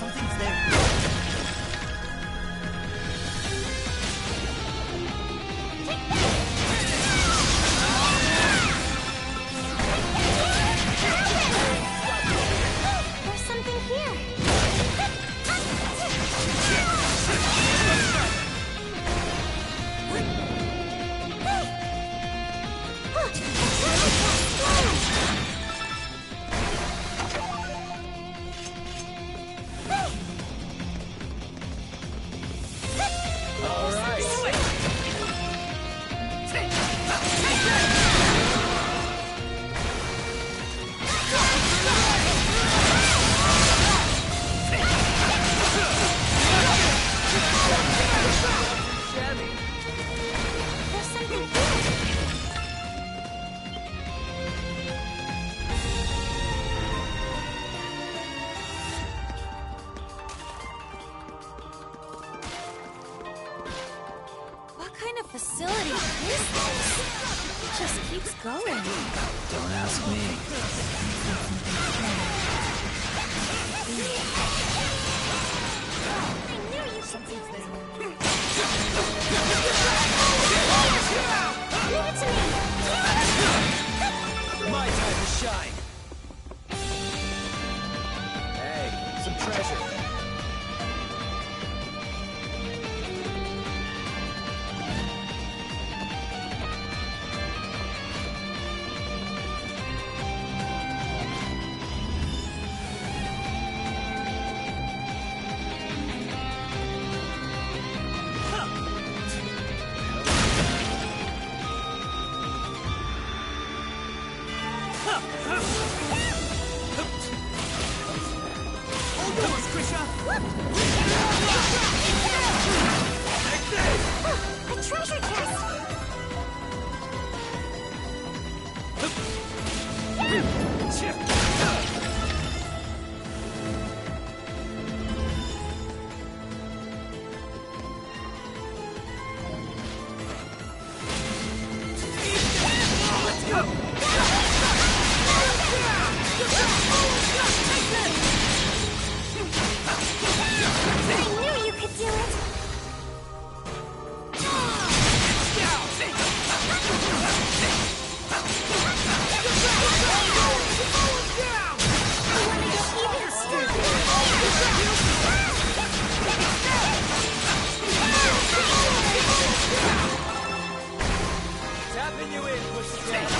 Something's there. There's something here. There's something here. What kind of facility is this? It just keeps going. Don't ask me. I knew you could do it. Leave it to me. My time to shine. Hey, some treasure. All yours, Krisha! A treasure chest. Let's go! I knew you could do it. I want to get even Tapping you in, Pussycat.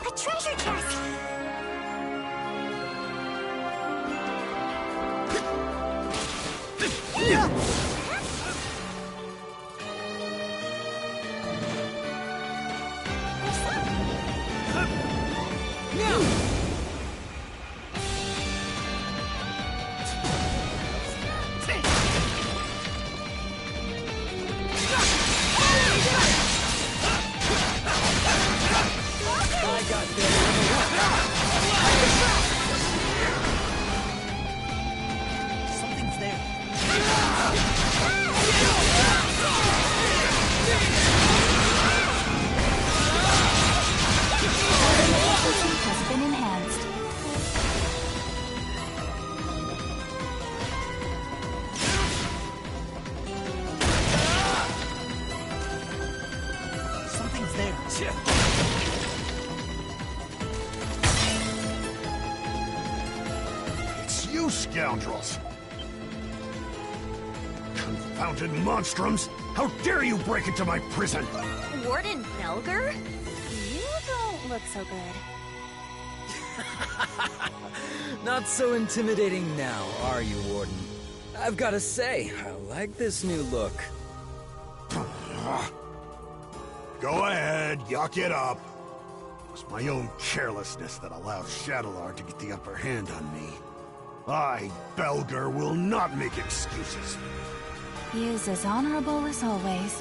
a treasure chest. Something's there. It's you scoundrels! Confounded monstrums! How dare you break into my prison! Warden Belger? You don't look so good. Not so intimidating now, are you, Warden? I've gotta say, I like this new look. Go ahead, yuck it up. It was my own carelessness that allowed Shadowlar to get the upper hand on me. I, Belger, will not make excuses. He is as honorable as always.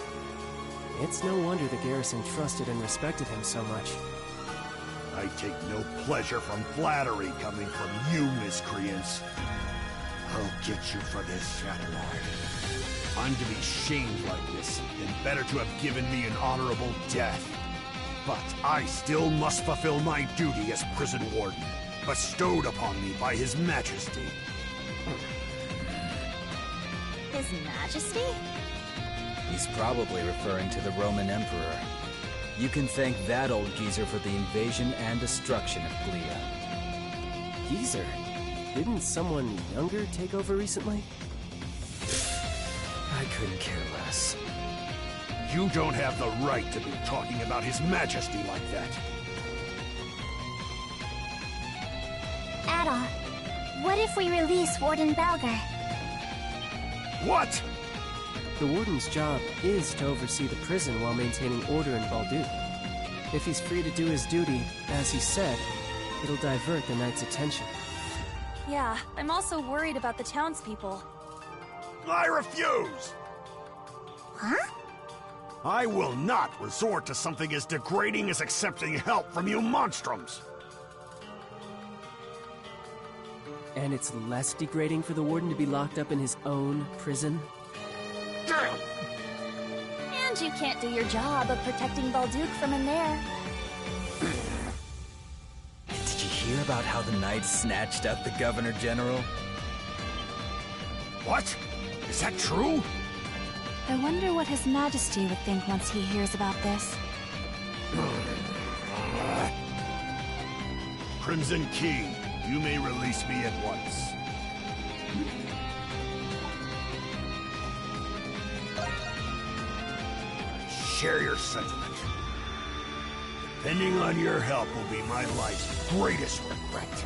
It's no wonder the garrison trusted and respected him so much. I take no pleasure from flattery coming from you, miscreants. I'll get you for this, Shadowlar. I'm to be shamed like this, then better to have given me an honorable death. But I still must fulfill my duty as prison warden, bestowed upon me by His Majesty. His Majesty? He's probably referring to the Roman Emperor. You can thank that old geezer for the invasion and destruction of Glea. Geezer? Didn't someone younger take over recently? I couldn't care less. You don't have the right to be talking about His Majesty like that. Adol, what if we release Warden Belger? What? The Warden's job is to oversee the prison while maintaining order in Balduc. If he's free to do his duty, as he said, it'll divert the Knight's attention. Yeah, I'm also worried about the townspeople. I refuse! Huh? I will not resort to something as degrading as accepting help from you monstrums! And it's less degrading for the Warden to be locked up in his own prison? And you can't do your job of protecting Balduc from in there. Did you hear about how the Knights snatched up the Governor General? What? Is that true? I wonder what His Majesty would think once he hears about this. Crimson Key, you may release me at once. I share your sentiment. Depending on your help will be my life's greatest regret.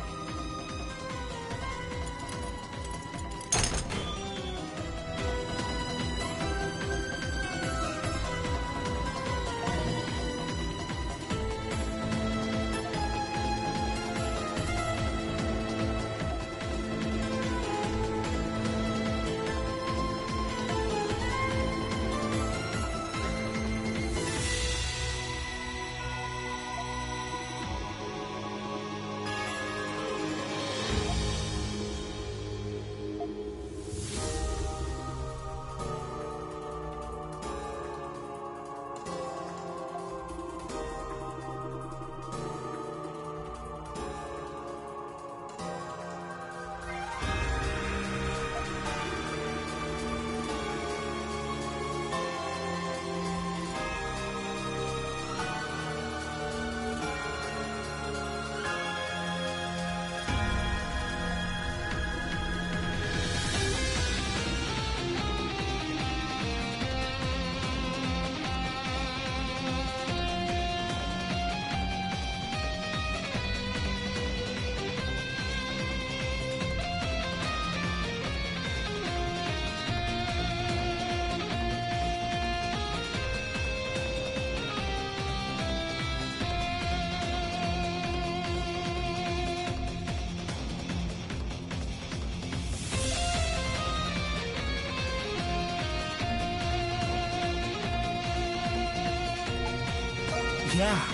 Yeah.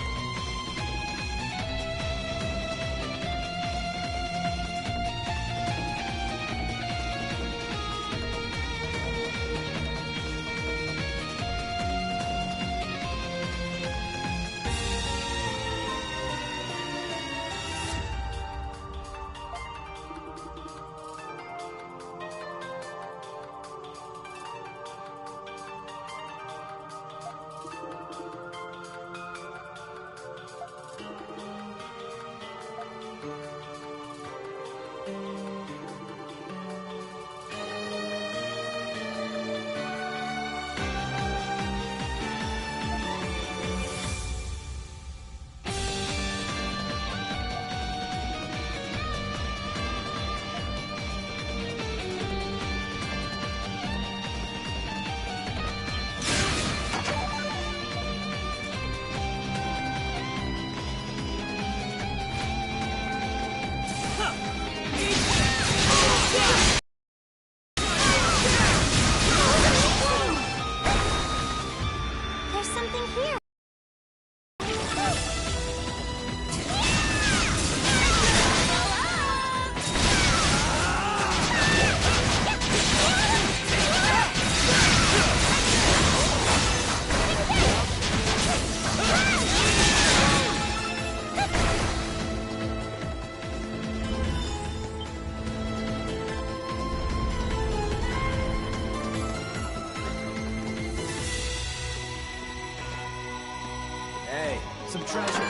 some treasure.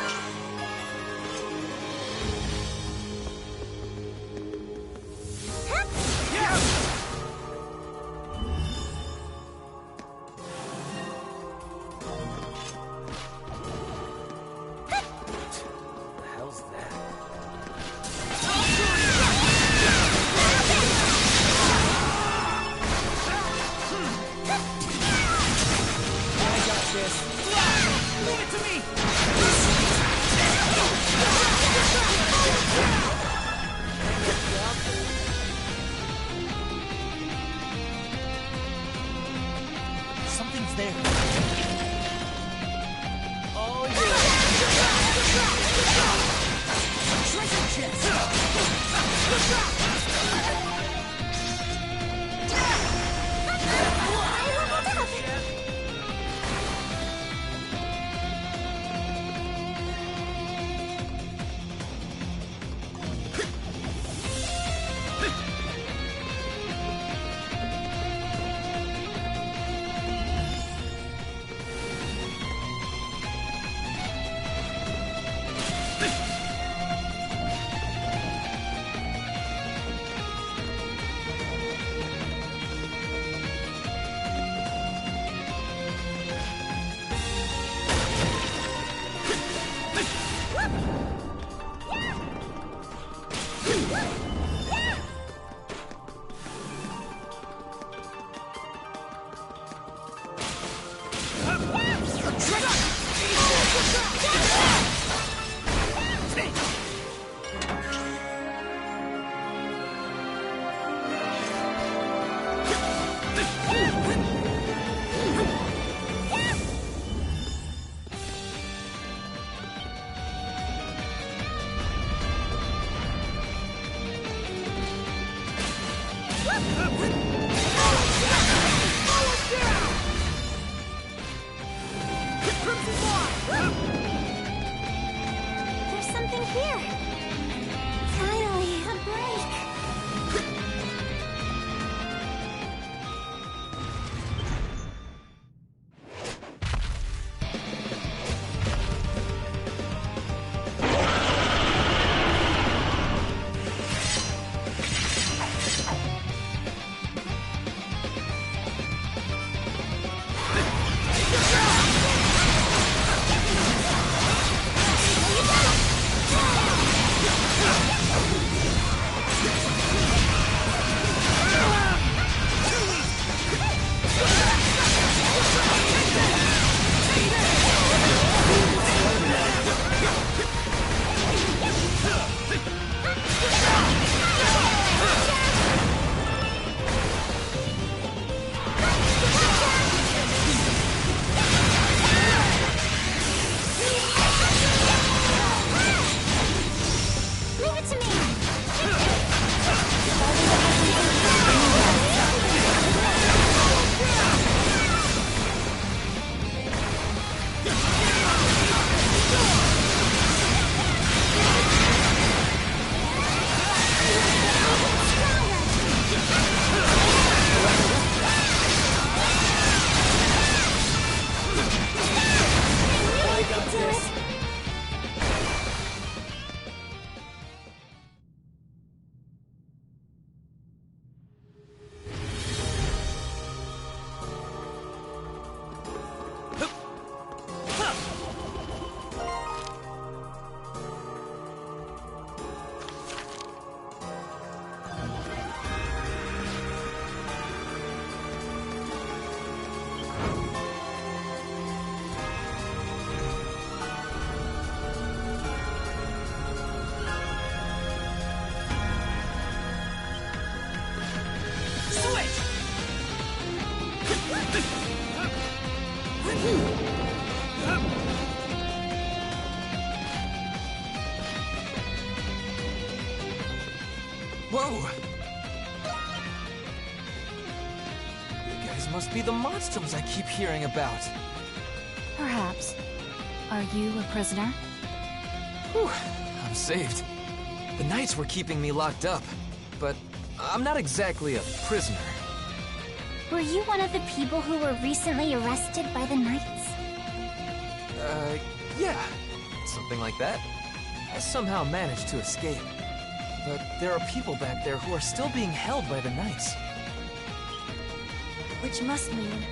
Something's there. Oh, yeah. Treasure chest. There's something here. Finally, a break. Leave it to me. Whoa! You guys must be the Monstroms I keep hearing about. Perhaps. Are you a prisoner? Whew, I'm saved. The Knights were keeping me locked up, but I'm not exactly a prisoner. Were you one of the people who were recently arrested by the Knights? Yeah. something like that. I somehow managed to escape. But there are people back there who are still being held by the Knights. Which must mean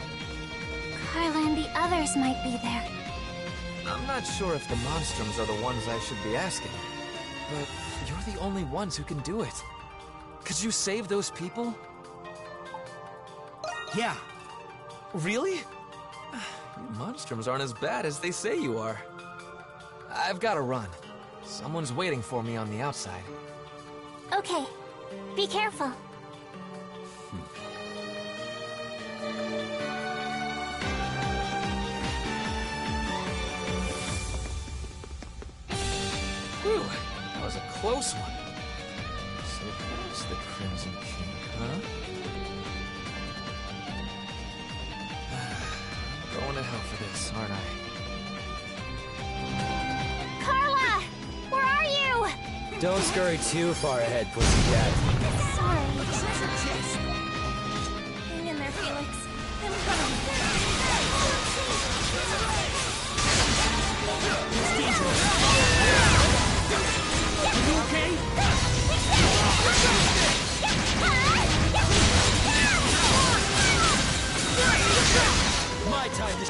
Carla and the others might be there. I'm not sure if the Monstroms are the ones I should be asking, but you're the only ones who can do it. Could you save those people? Yeah. Really? You Monstroms aren't as bad as they say you are. I've got to run. Someone's waiting for me on the outside. Okay, be careful. Whew, that was a close one. So who's the Crimson King, huh? Going to hell for this, aren't I? Carla! Where are you? Don't scurry too far ahead, pussycat. Sorry. Hang in there, Felix. I'm coming. My time is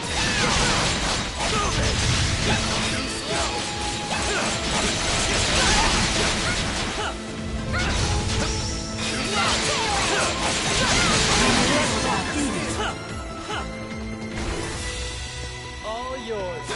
all yours.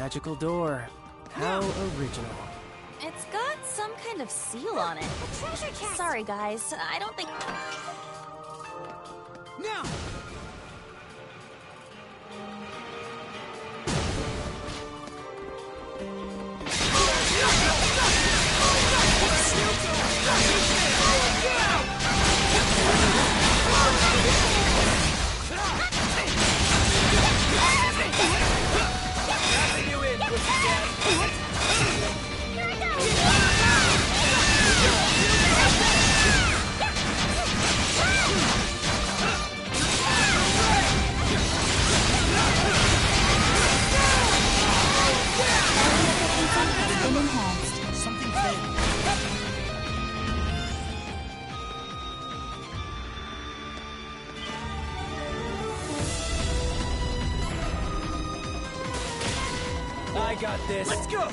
magical door. How original. It's got some kind of seal on it. A treasure chest! Sorry, guys. I don't think... Now! been enhanced. Something failed. I got this. Let's go!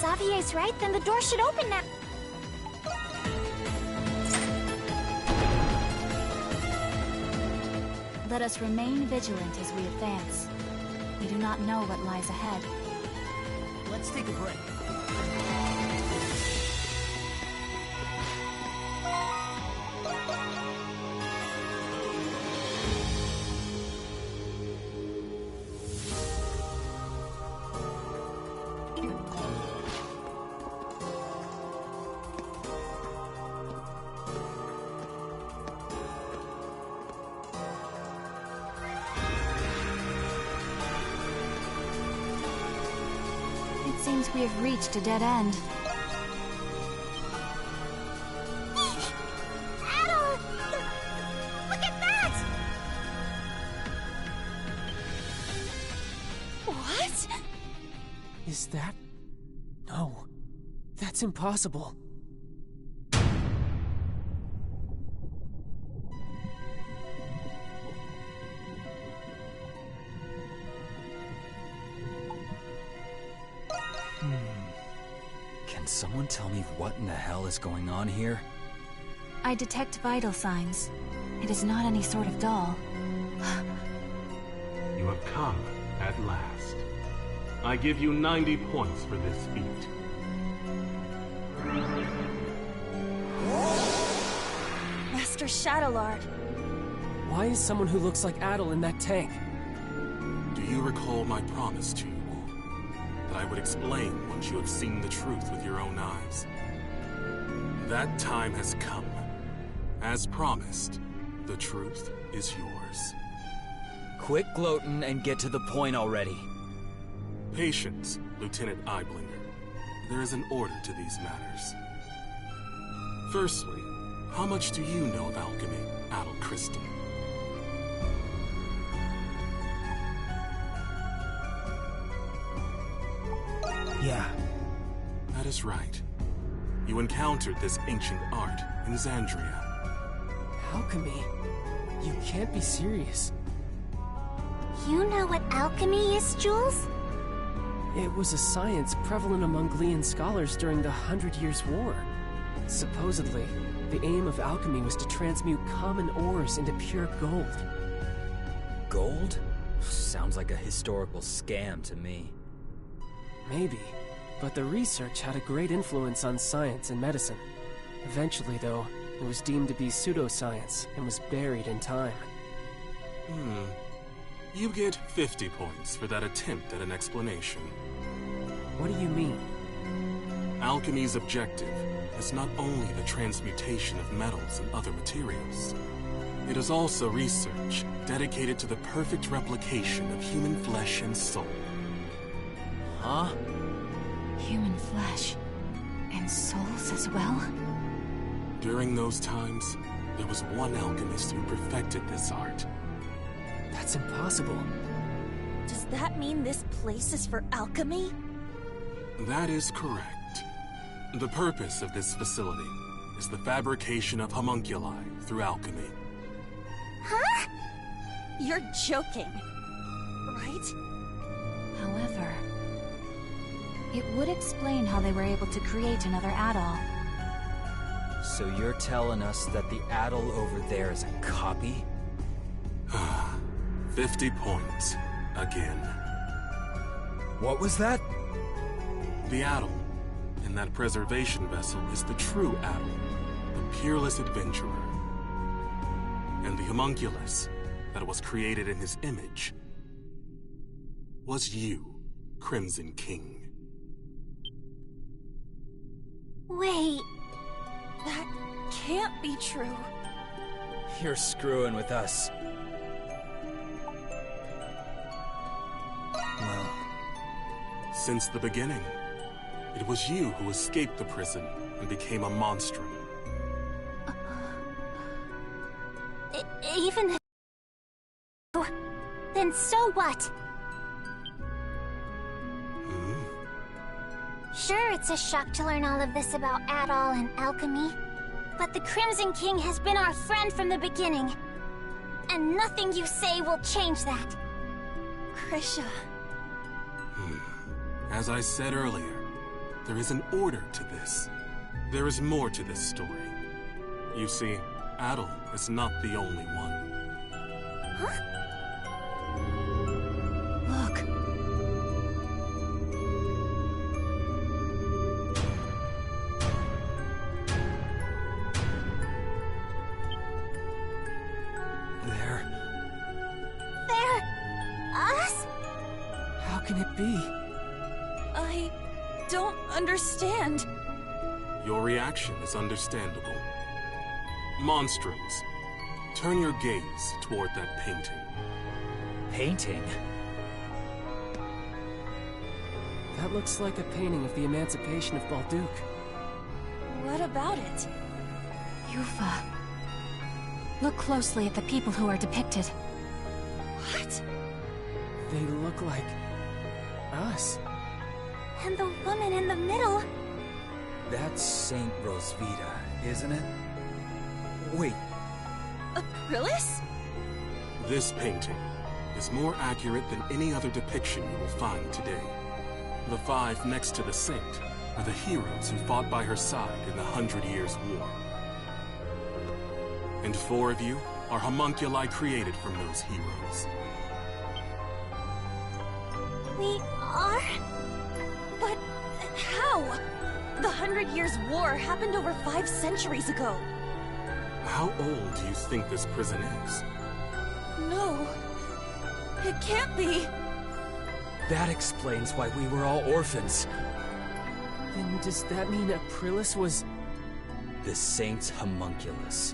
Xavier's right, then the door should open now. Let us remain vigilant as we advance. We do not know what lies ahead. Let's take a break. It seems we have reached a dead end. Adol! Look at that! Is that... No. That's impossible. Can someone tell me what in the hell is going on here? I detect vital signs. It is not any sort of doll. You have come at last. I give you 90 points for this feat. Master Shadowlord. Why is someone who looks like Adol in that tank? Do you recall my promise to you all? That I would explain once you have seen the truth with your own eyes. That time has come. As promised, the truth is yours. Quit gloating and get to the point already. Patience, Lieutenant Eiblinger. There is an order to these matters. Firstly, how much do you know of alchemy, Adol Christin? Yeah. That is right. You encountered this ancient art in Xandria. Alchemy? You can't be serious. You know what alchemy is, Jules? It was a science prevalent among Glean scholars during the 100 Years' War. Supposedly, the aim of alchemy was to transmute common ores into pure gold. Gold? Sounds like a historical scam to me. Maybe, but the research had a great influence on science and medicine. Eventually, though, it was deemed to be pseudoscience and was buried in time. You get 50 points for that attempt at an explanation. What do you mean? Alchemy's objective is not only the transmutation of metals and other materials. It is also research dedicated to the perfect replication of human flesh and soul. Huh? Human flesh. And souls as well? During those times, there was one alchemist who perfected this art. That's impossible. Does that mean this place is for alchemy? That is correct. The purpose of this facility is the fabrication of homunculi through alchemy. Huh? You're joking, right? However, it would explain how they were able to create another Adol. So you're telling us that the Adol over there is a copy? 50 points. Again. What was that? The Adol in that preservation vessel is the true Adol, the peerless adventurer. And the homunculus that was created in his image was you, Crimson King. Wait. That can't be true. You're screwing with us. Well, Since the beginning, it was you who escaped the prison and became a monstrum. Even if... Then so what? Sure, it's a shock to learn all of this about Adol and alchemy. But the Crimson King has been our friend from the beginning. And nothing you say will change that. Krisha. As I said earlier, there is an order to this. There is more to this story. You see, Adol is not the only one. Huh? Look. They're... us? How can it be? I don't understand. Your reaction is understandable. Monstrums, turn your gaze toward that painting. painting? That looks like a painting of the emancipation of Balduq. What about it? Yufa. Look closely at the people who are depicted. What? They look like... us. And the woman in the middle... That's Saint Rosvita, isn't it? Wait, Aprillis? This painting is more accurate than any other depiction you will find today. The five next to the saint are the heroes who fought by her side in the 100 Years' War. And 4 of you are homunculi created from those heroes. We are? But how? The 100 Years' War happened over 5 centuries ago. How old do you think this prison is? No. It can't be. that explains why we were all orphans. Then does that mean Aprillis was... The Saint's homunculus.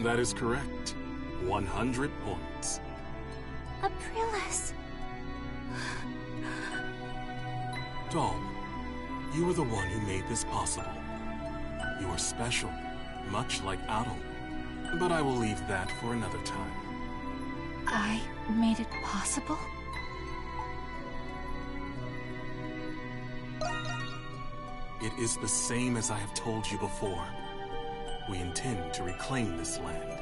That is correct. 100 points. Aprillis. Dahl, you were the one who made this possible. You are special, much like Adol. But I will leave that for another time. I made it possible? It is the same as I have told you before. We intend to reclaim this land.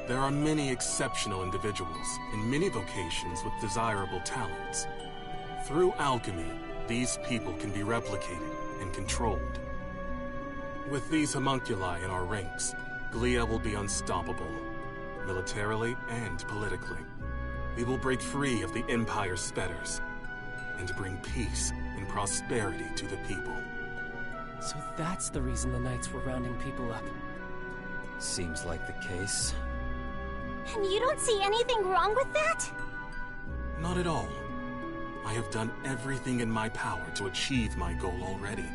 There are many exceptional individuals in many vocations with desirable talents. Through alchemy, these people can be replicated and controlled. With these homunculi in our ranks, Glia will be unstoppable, militarily and politically. We will break free of the Empire's fetters and bring peace and prosperity to the people. So that's the reason the Knights were rounding people up. Seems like the case. And you don't see anything wrong with that? Not at all. I have done everything in my power to achieve my goal already.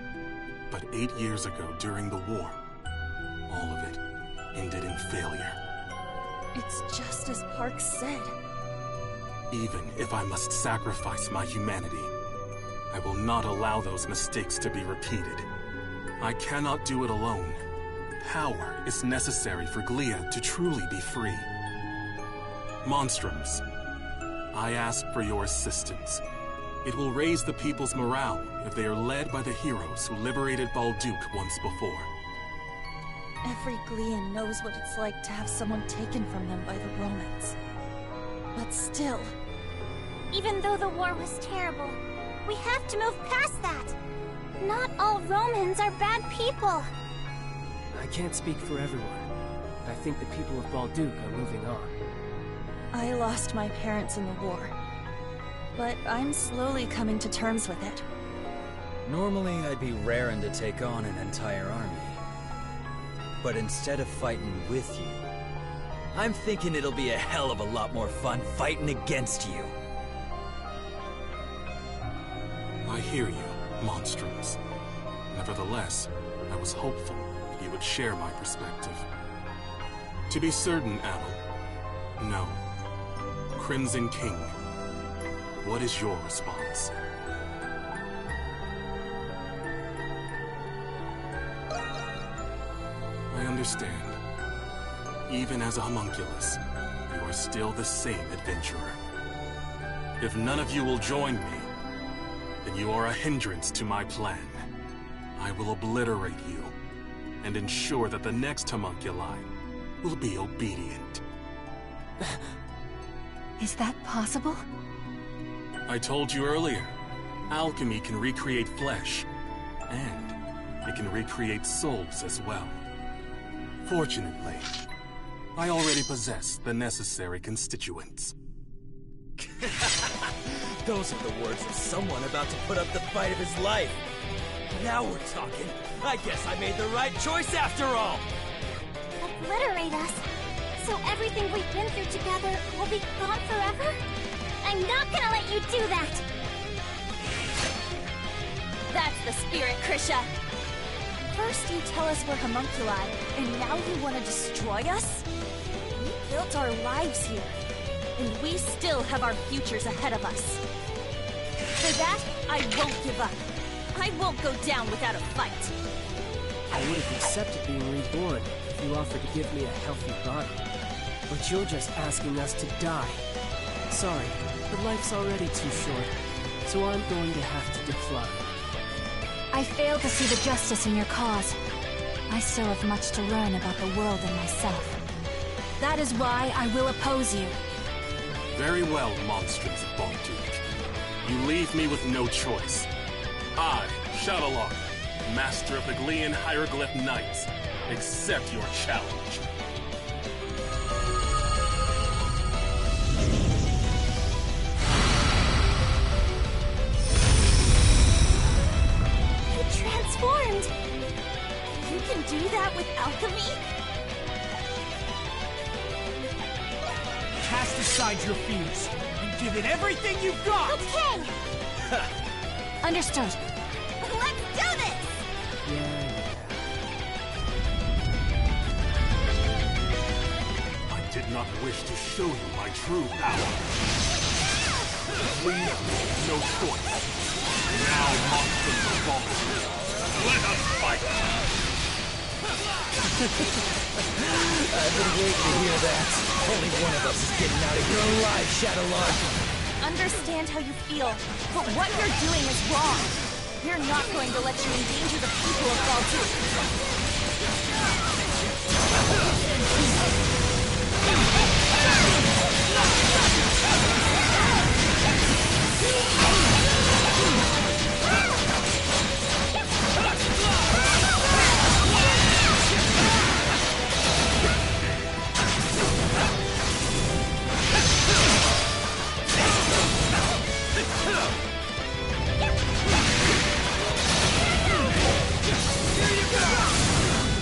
But 8 years ago, during the war, all of it ended in failure. It's just as Park said. Even if I must sacrifice my humanity, I will not allow those mistakes to be repeated. I cannot do it alone. Power is necessary for Glia to truly be free. Monstroms, I ask for your assistance. It will raise the people's morale if they are led by the heroes who liberated Balduke once before. Every Glian knows what it's like to have someone taken from them by the Romans. But still... Even though the war was terrible, we have to move past that. Not all Romans are bad people. I can't speak for everyone, but I think the people of Balduke are moving on. I lost my parents in the war, but I'm slowly coming to terms with it. Normally, I'd be raring to take on an entire army. But instead of fighting with you, I'm thinking it'll be a hell of a lot more fun fighting against you. I hear you, Monstroms. Nevertheless, I was hopeful that you would share my perspective. To be certain, Adol, no. Crimson King, what is your response? I understand. Even as a homunculus, you are still the same adventurer. If none of you will join me, then you are a hindrance to my plan. I will obliterate you, and ensure that the next homunculi will be obedient. Is that possible? I told you earlier, alchemy can recreate flesh, and it can recreate souls as well. Fortunately, I already possess the necessary constituents. Those are the words of someone about to put up the fight of his life. Now we're talking. I guess I made the right choice after all. Obliterate us? So everything we've been through together will be gone forever? I'm not gonna let you do that! That's the spirit, Krisha! First you tell us we're homunculi, and now you want to destroy us? We built our lives here, and we still have our futures ahead of us. For that, I won't give up. I won't go down without a fight. I would have accepted being reborn if you offered to give me a healthy body. But you're just asking us to die. Sorry, but life's already too short. so I'm going to have to decline. I fail to see the justice in your cause. I still have much to learn about the world and myself. That is why I will oppose you. Very well, monstrums of Bonduke. You leave me with no choice. I, Shadowlar, master of the Glean Hieroglyph Knights, accept your challenge. You transformed! You can do that with alchemy? Cast aside your fears and give it everything you've got! Okay! Understood. Let's do this! Yeah. I did not wish to show you my true power. We have no choice. Now, monsters are fallen. Let us fight! I've been waiting to hear that. Only one of us is getting out of here alive, Shadowlar. Understand how you feel, but what you're doing is wrong. We're not going to let you endanger the people of Baldur.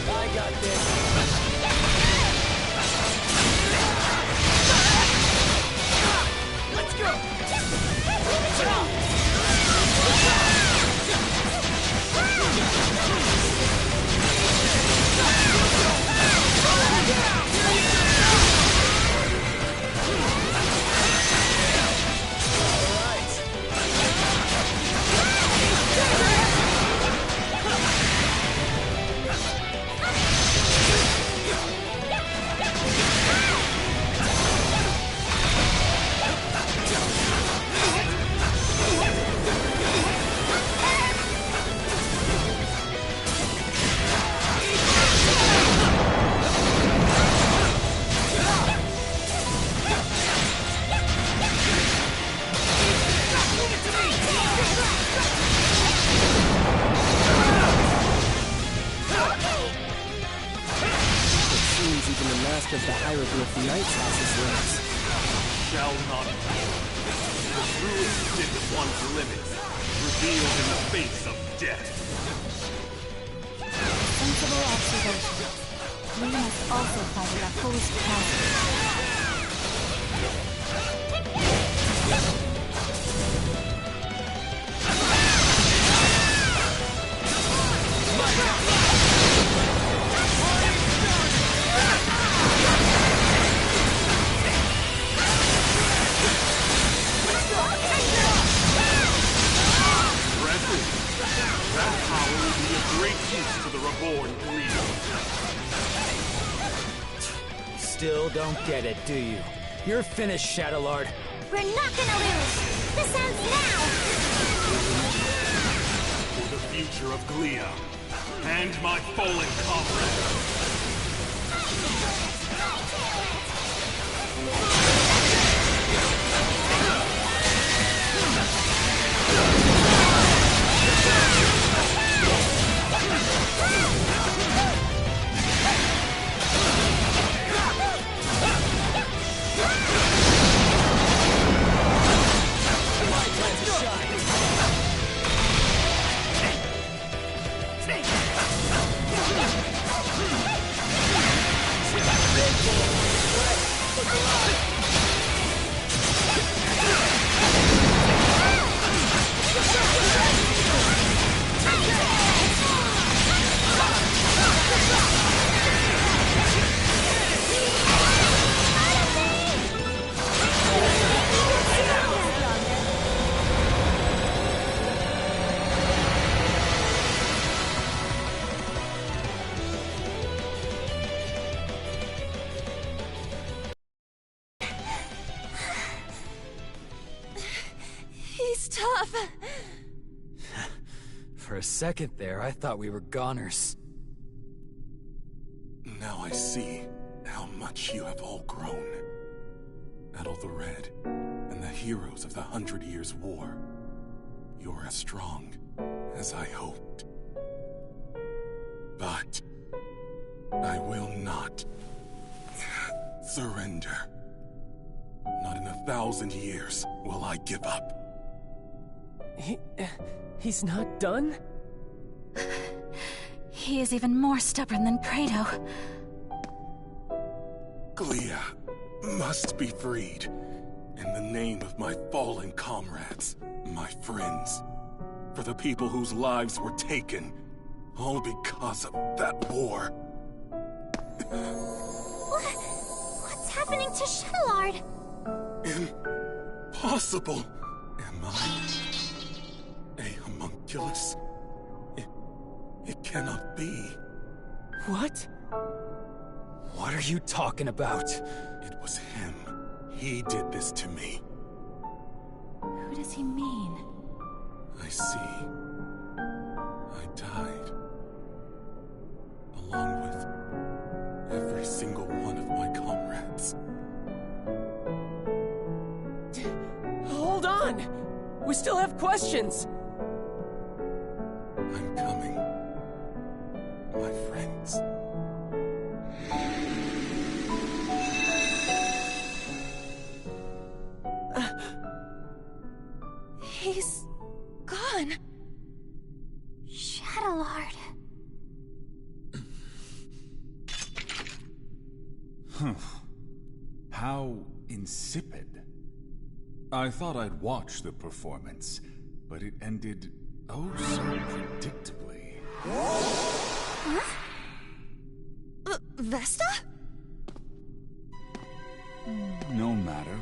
I got this. Let's go! Seems even the master of the Hieroglyph Knights has his limits. Shall not be. The true extent of one's limits, revealed in the face of death. Sensible observation. We must also fight at our fullest capacity. Brethren, that power will be of great use to the reborn breed. Still don't get it, do you? You're finished, Shadowlord. We're not gonna lose! This ends now! For the future of Glia, and my fallen comrades. Shine. tough. For a second there, I thought we were goners. Now I see how much you have all grown. Adol the Red and the heroes of the 100 Years' War. You're as strong as I hoped. But I will not surrender. Not in 1,000 years will I give up. He's not done? He is even more stubborn than Credo. Glia must be freed. In the name of my fallen comrades, my friends. For the people whose lives were taken, all because of that war. What's happening to Shadowlord? Impossible! Am I a homunculus? It cannot be. What? What are you talking about? It was him. He did this to me. Who does he mean? I see. I died. Along with every single one of my comrades. Hold on! We still have questions! I'm coming. My friends. He's gone. Shadowlord. How insipid. I thought I'd watch the performance, but it ended oh so predictably. Huh? Vesta? No matter.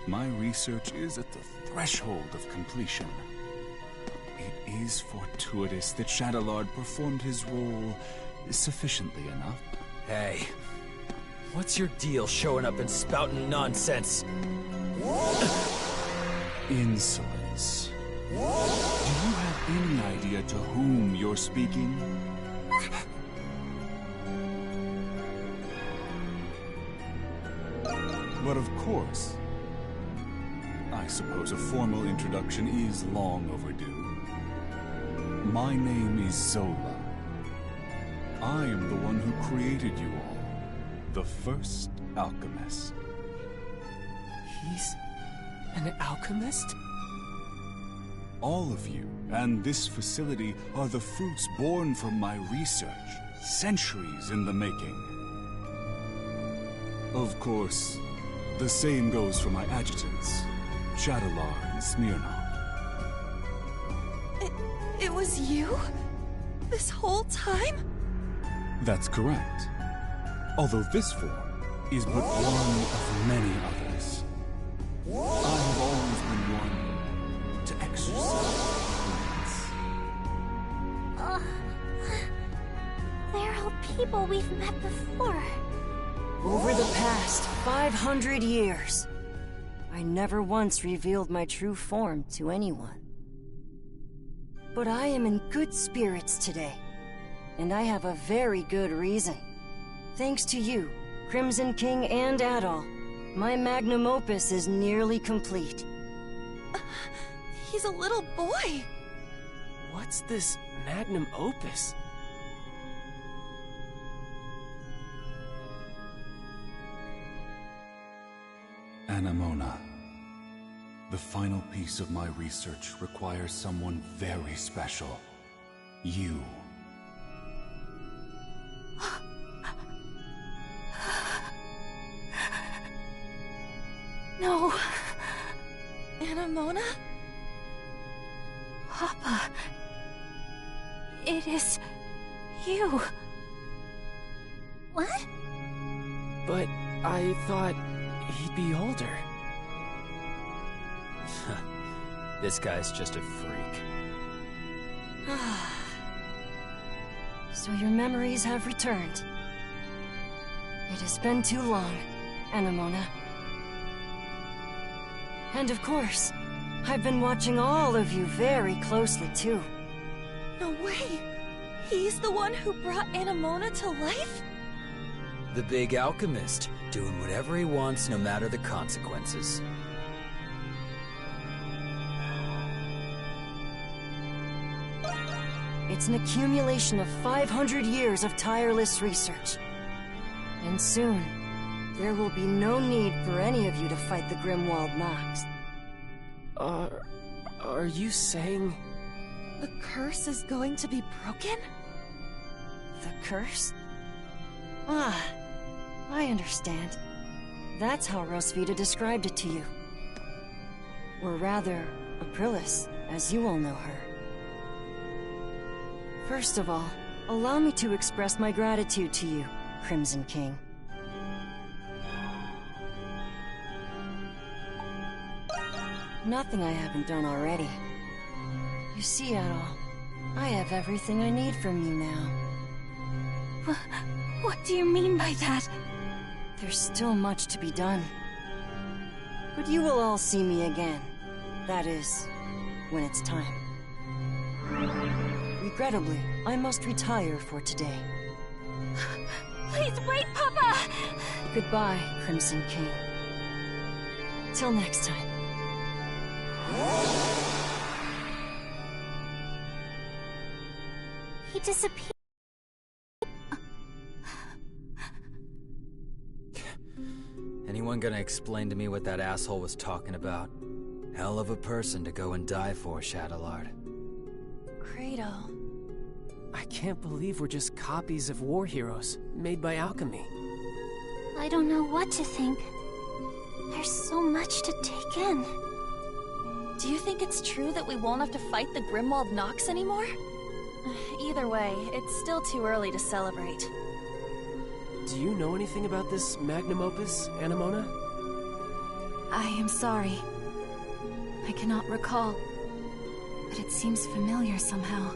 My research is at the threshold of completion. It is fortuitous that Shadowlord performed his role sufficiently enough. Hey, what's your deal showing up and spouting nonsense? Insolence. Do you have any idea to whom you're speaking? But of course. I suppose a formal introduction is long overdue. My name is Zola. I am the one who created you all. The first alchemist. He's an alchemist? All of you and this facility are the fruits born from my research, centuries in the making. Of course, the same goes for my adjutants, Shadowlar and Smirnoff. It was you? This whole time? That's correct. Although this form is but one of many others. I have always been one to exercise They're all people we've met before. Over the past 500 years, I never once revealed my true form to anyone. But I am in good spirits today, and I have a very good reason. Thanks to you, Crimson King and Adol, my magnum opus is nearly complete. He's a little boy. What's this magnum opus? Anemona. The final piece of my research requires someone very special. You. No. Anemona? Papa. It is you. What? But I thought he'd be older. This guy's just a freak. So your memories have returned. It has been too long, Anemona. And of course, I've been watching all of you very closely, too. No way! He's the one who brought Anemona to life? The big alchemist, doing whatever he wants no matter the consequences. It's an accumulation of 500 years of tireless research. And soon, there will be no need for any of you to fight the Grimwald Nox. Are you saying... The curse is going to be broken? The curse? Ah, I understand. That's how Rosvita described it to you. Or rather, Aprilis, as you all know her. First of all, allow me to express my gratitude to you, Crimson King. Nothing I haven't done already. You see, Adol, I have everything I need from you now. What do you mean by that? There's still much to be done. But you will all see me again. That is, when it's time. Regrettably, I must retire for today. Please wait, Papa! Goodbye, Crimson King. Till next time. He disappeared. Anyone gonna explain to me what that asshole was talking about? Hell of a person to go and die for, Shadowlord. Credo. I can't believe we're just copies of war heroes, made by alchemy. I don't know what to think. There's so much to take in. Do you think it's true that we won't have to fight the Grimwald Nox anymore? Either way, it's still too early to celebrate. Do you know anything about this magnum opus, Anemona? I am sorry. I cannot recall, but it seems familiar somehow.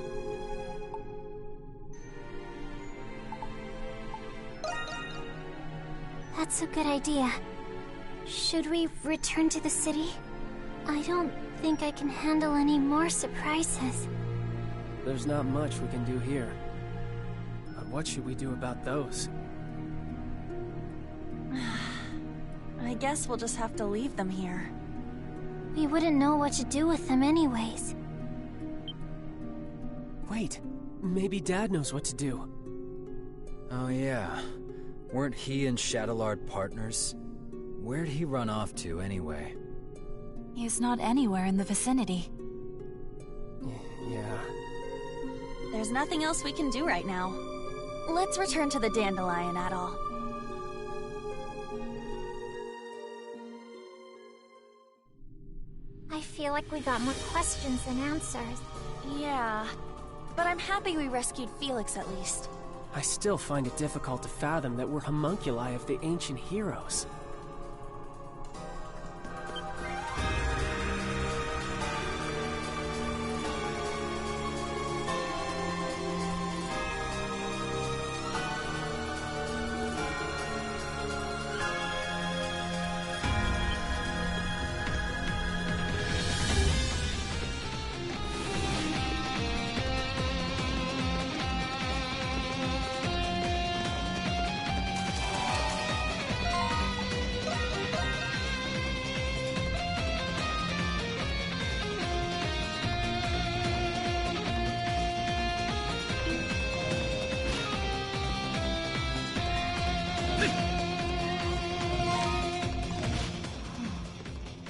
That's a good idea. Should we return to the city? I don't think I can handle any more surprises. There's not much we can do here. But what should we do about those? I guess we'll just have to leave them here. We wouldn't know what to do with them anyways. Wait, maybe Dad knows what to do. Oh yeah. Weren't he and Shadowlord partners? Where'd he run off to, anyway? He's not anywhere in the vicinity. Yeah. There's nothing else we can do right now. Let's return to the Dandelion, Adol. I feel like we got more questions than answers. Yeah, but I'm happy we rescued Felix at least. I still find it difficult to fathom that we're homunculi of the ancient heroes.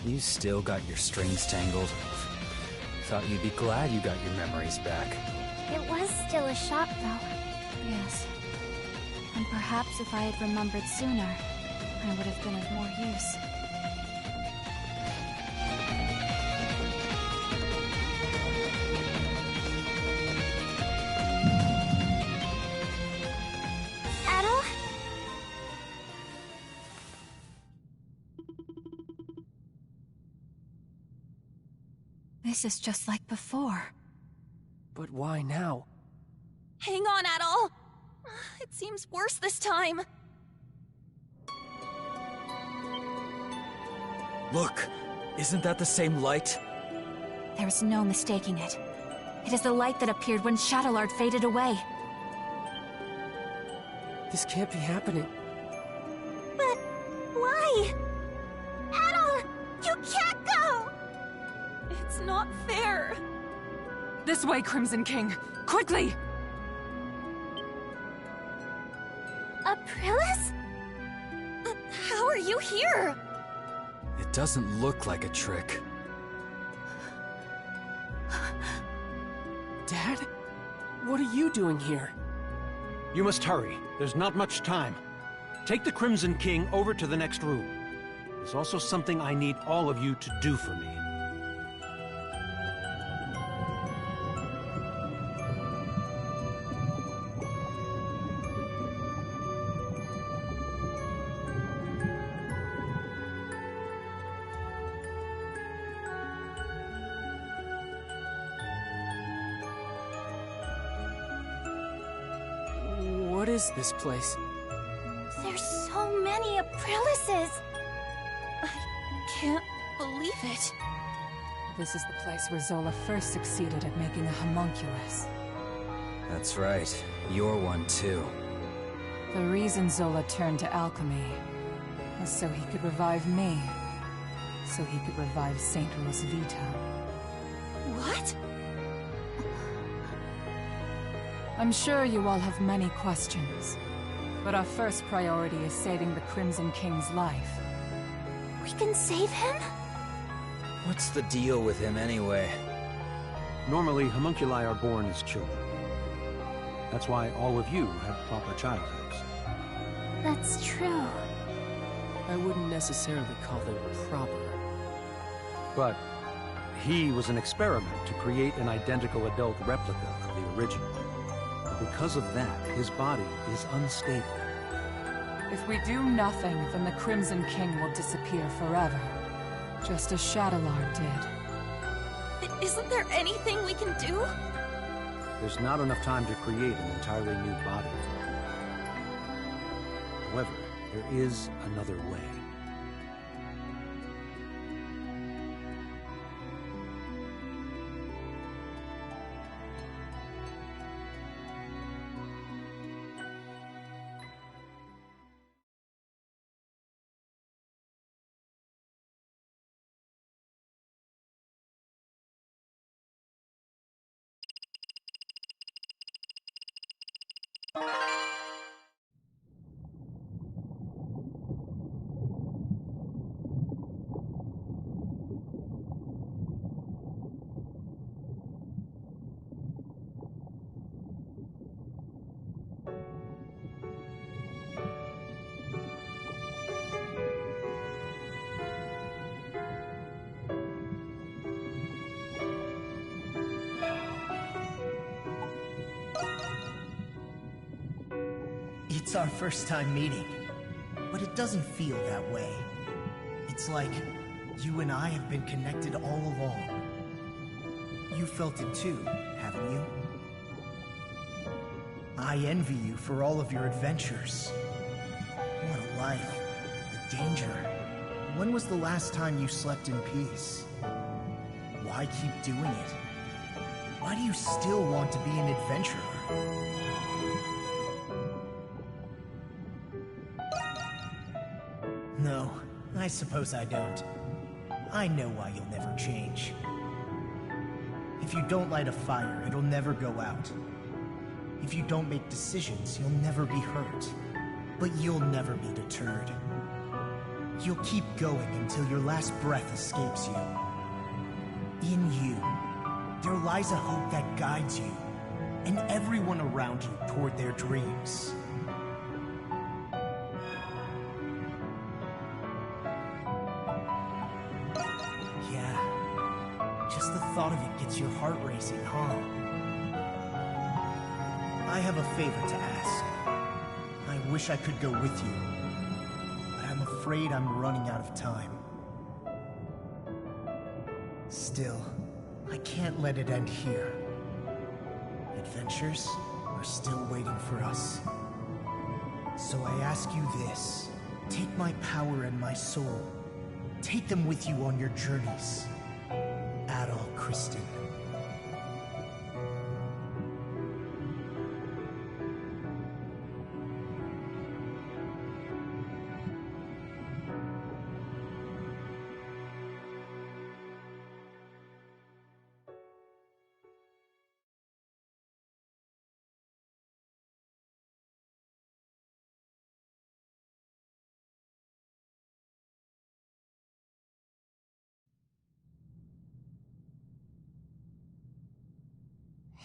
You still got your strings tangled? Thought you'd be glad you got your memories back. It was still a shock, though. Yes. And perhaps if I had remembered sooner, I would have been of more use. Adol? This is just like before. But why now? Hang on, Adol! It seems worse this time. Look! Isn't that the same light? There's no mistaking it. It is the light that appeared when Shadowlord faded away. This can't be happening. But why? Adol, you can't go! It's not fair. This way, Crimson King! Quickly! Aprilis? How are you here? It doesn't look like a trick. Dad? What are you doing here? You must hurry. There's not much time. Take the Crimson King over to the next room. There's also something I need all of you to do for me. What is this place? There's so many Aprilises! I can't believe it. This is the place where Zola first succeeded at making a homunculus. That's right. You're one too. The reason Zola turned to alchemy was so he could revive me. So he could revive St. Rosvita. What? I'm sure you all have many questions, but our first priority is saving the Crimson King's life. We can save him? What's the deal with him anyway? Normally, homunculi are born as children. That's why all of you have proper childhoods. That's true. I wouldn't necessarily call them proper. But he was an experiment to create an identical adult replica of the original. Because of that, his body is unstable. If we do nothing, then the Crimson King will disappear forever, just as Shadowlord did. Isn't there anything we can do? There's not enough time to create an entirely new body for him. However, there is another way. It's our first time meeting, but it doesn't feel that way. It's like you and I have been connected all along. You felt it too, haven't you? I envy you for all of your adventures. What a life. The danger. When was the last time you slept in peace? Why keep doing it? Why do you still want to be an adventurer? No, I suppose I don't. I know why you'll never change. If you don't light a fire, it'll never go out. If you don't make decisions, you'll never be hurt. But you'll never be deterred. You'll keep going until your last breath escapes you. In you, there lies a hope that guides you, and everyone around you toward their dreams. Thought of it gets your heart racing, huh? I have a favor to ask. I wish I could go with you, but I'm afraid I'm running out of time. Still, I can't let it end here. Adventures are still waiting for us. So I ask you this. Take my power and my soul. Take them with you on your journeys. Adol Christin.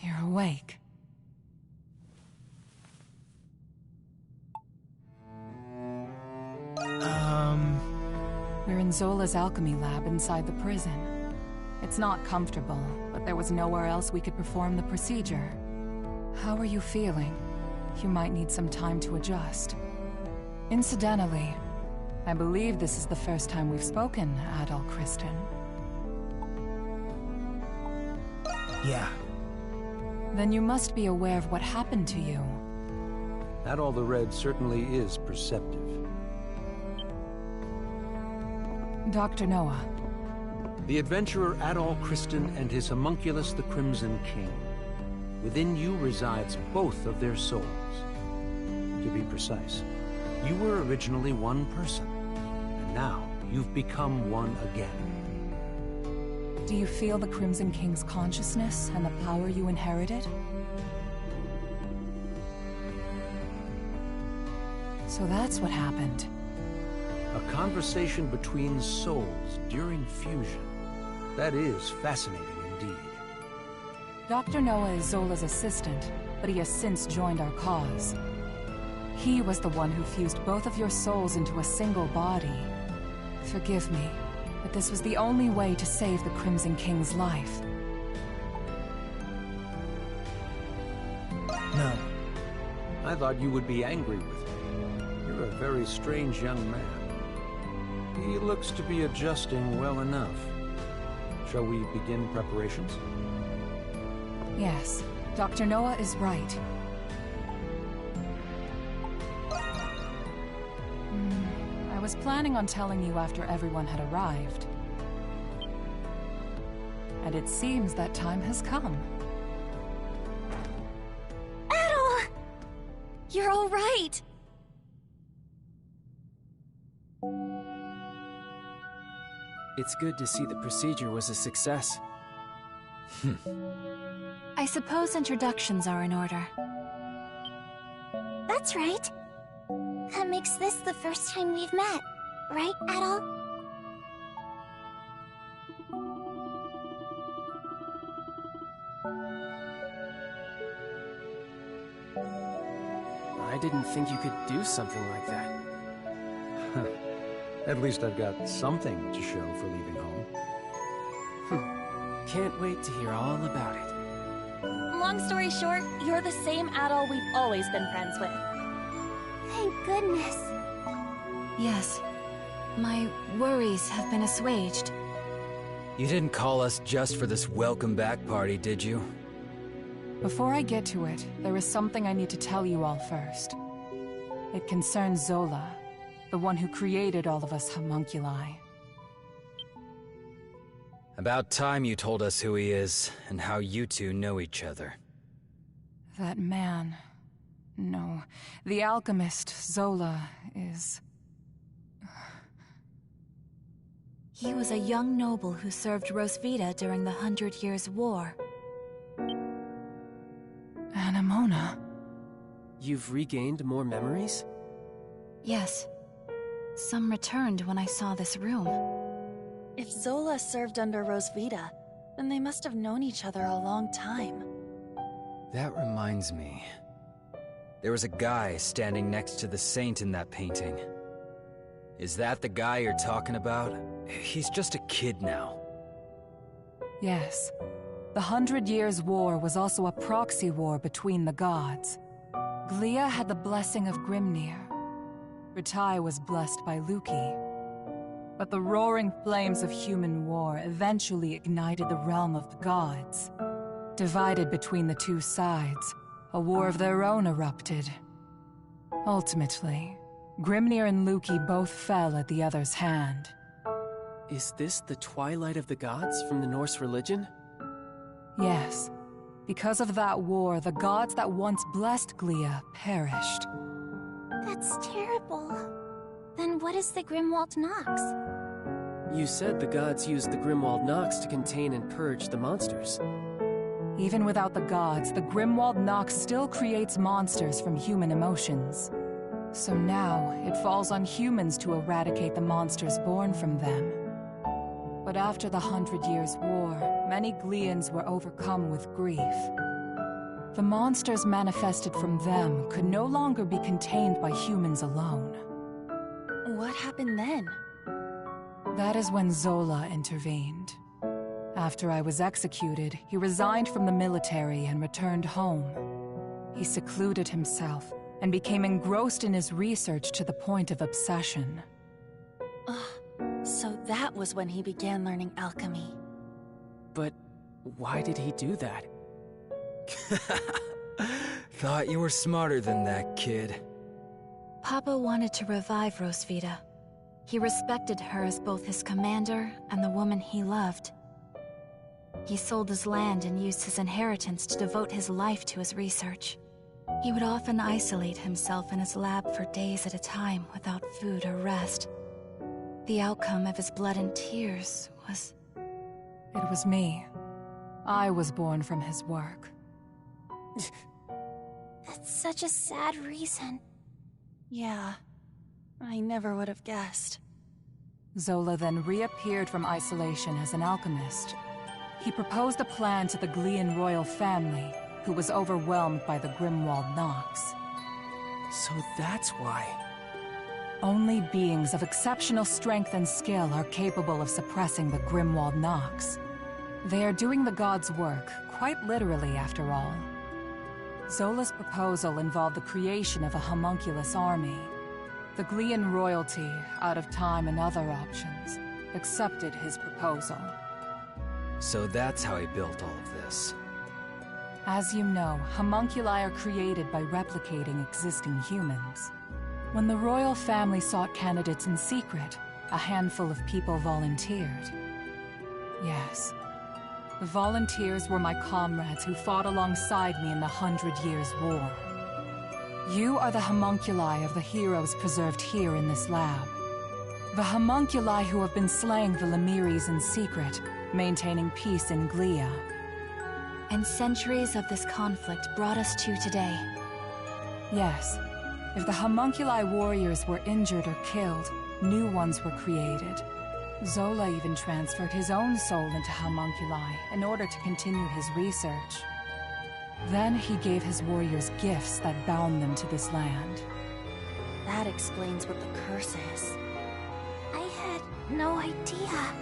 You're awake. We're in Zola's alchemy lab inside the prison. It's not comfortable, but there was nowhere else we could perform the procedure. How are you feeling? You might need some time to adjust. Incidentally, I believe this is the first time we've spoken, Adol Christin. Yeah. Then you must be aware of what happened to you. Adol the Red certainly is perceptive. Dr. Noah. The adventurer Adol Christin and his homunculus, the Crimson King. Within you resides both of their souls. To be precise, you were originally one person, and now you've become one again. Do you feel the Crimson King's consciousness and the power you inherited? So that's what happened. A conversation between souls during fusion. That is fascinating indeed. Dr. Noah is Zola's assistant, but he has since joined our cause. He was the one who fused both of your souls into a single body. Forgive me, but this was the only way to save the Crimson King's life. No. I thought you would be angry with me. You're a very strange young man. He looks to be adjusting well enough. Shall we begin preparations? Yes, Dr. Noah is right. I was planning on telling you after everyone had arrived. And it seems that time has come. Adol! You're all right! It's good to see the procedure was a success. I suppose introductions are in order. That's right. That makes this the first time we've met, right, Adol? I didn't think you could do something like that. At least I've got something to show for leaving home. Can't wait to hear all about it. Long story short, you're the same Adol we've always been friends with. Thank goodness. Yes. My worries have been assuaged. You didn't call us just for this welcome back party, did you? Before I get to it, there is something I need to tell you all first. It concerns Zola, the one who created all of us homunculi. About time you told us who he is, and how you two know each other. That man... No, the alchemist, Zola, is... He was a young noble who served Rosvita during the 100 Years' War. Anemona. You've regained more memories? Yes. Some returned when I saw this room. If Zola served under Rosvita, then they must have known each other a long time. That reminds me. There was a guy standing next to the saint in that painting. Is that the guy you're talking about? He's just a kid now. Yes. The 100 Years' War was also a proxy war between the gods. Glia had the blessing of Grimnir. Ratai was blessed by Luki. But the roaring flames of human war eventually ignited the realm of the gods. Divided between the two sides, a war of their own erupted. Ultimately, Grimnir and Luki both fell at the other's hand. Is this the Twilight of the Gods from the Norse religion? Yes. Because of that war, the gods that once blessed Glia perished. That's terrible. Then what is the Grimwald Nox? You said the gods used the Grimwald Nox to contain and purge the monsters. Even without the gods, the Grimwald Nox still creates monsters from human emotions. So now, it falls on humans to eradicate the monsters born from them. But after the 100 Years' War, many Glians were overcome with grief. The monsters manifested from them could no longer be contained by humans alone. What happened then? That is when Zola intervened. After I was executed, he resigned from the military and returned home. He secluded himself and became engrossed in his research to the point of obsession. So that was when he began learning alchemy. But why did he do that? Thought you were smarter than that, kid. Papa wanted to revive Rosvita. He respected her as both his commander and the woman he loved. He sold his land and used his inheritance to devote his life to his research. He would often isolate himself in his lab for days at a time without food or rest. The outcome of his blood and tears was... It was me. I was born from his work. That's such a sad reason. Yeah, I never would have guessed. Zola then reappeared from isolation as an alchemist. He proposed a plan to the Glian royal family, who was overwhelmed by the Grimwald Nox. So that's why. Only beings of exceptional strength and skill are capable of suppressing the Grimwald Nox. They are doing the gods' work, quite literally after all. Zola's proposal involved the creation of a homunculus army. The Glian royalty, out of time and other options, accepted his proposal. So that's how he built all of this. As you know, homunculi are created by replicating existing humans. When the royal family sought candidates in secret, a handful of people volunteered. Yes. The volunteers were my comrades who fought alongside me in the 100 Years' War. You are the homunculi of the heroes preserved here in this lab. The homunculi who have been slaying the Lemiris in secret, maintaining peace in Glia. And centuries of this conflict brought us to today. Yes. If the homunculi warriors were injured or killed, new ones were created. Zola even transferred his own soul into homunculi in order to continue his research. Then he gave his warriors gifts that bound them to this land. That explains what the curse is. I had no idea.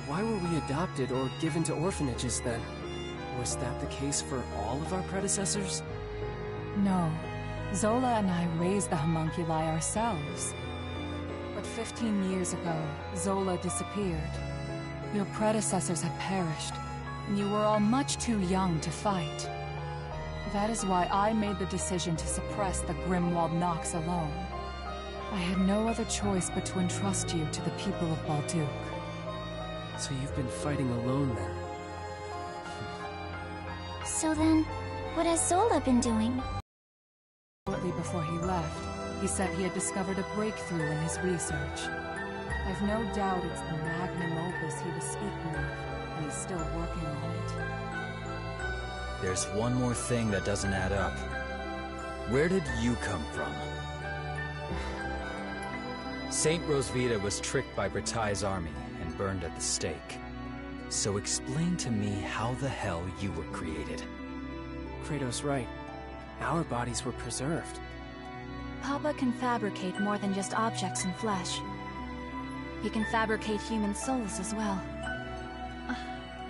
Why were we adopted or given to orphanages then? Was that the case for all of our predecessors? No. Zola and I raised the homunculi ourselves. But 15 years ago, Zola disappeared. Your predecessors had perished, and you were all much too young to fight. That is why I made the decision to suppress the Grimwald Nox alone. I had no other choice but to entrust you to the people of Balduq. So you've been fighting alone then? So then, what has Zola been doing? Shortly before he left, he said he had discovered a breakthrough in his research. I've no doubt it's the magnum opus he was speaking of, and he's still working on it. There's one more thing that doesn't add up. Where did you come from? Saint Rosvita was tricked by Bratai's army and burned at the stake. So explain to me how the hell you were created. Kratos' right. Our bodies were preserved. Papa can fabricate more than just objects and flesh. He can fabricate human souls as well.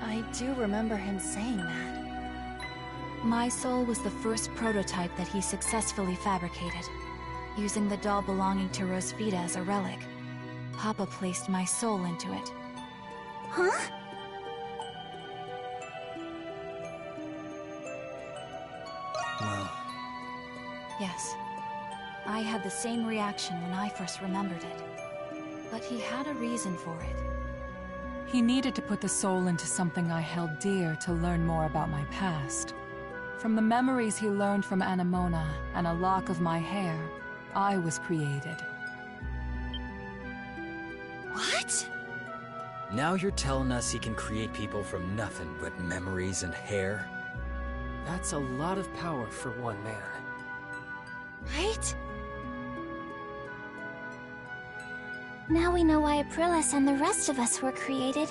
I do remember him saying that. My soul was the first prototype that he successfully fabricated. Using the doll belonging to Rosvita as a relic, Papa placed my soul into it. Huh? Well... Yes. I had the same reaction when I first remembered it. But he had a reason for it. He needed to put the soul into something I held dear to learn more about my past. From the memories he learned from Anemona and a lock of my hair, I was created. What? Now you're telling us he can create people from nothing but memories and hair? That's a lot of power for one man. Right? Now we know why Aprilis and the rest of us were created.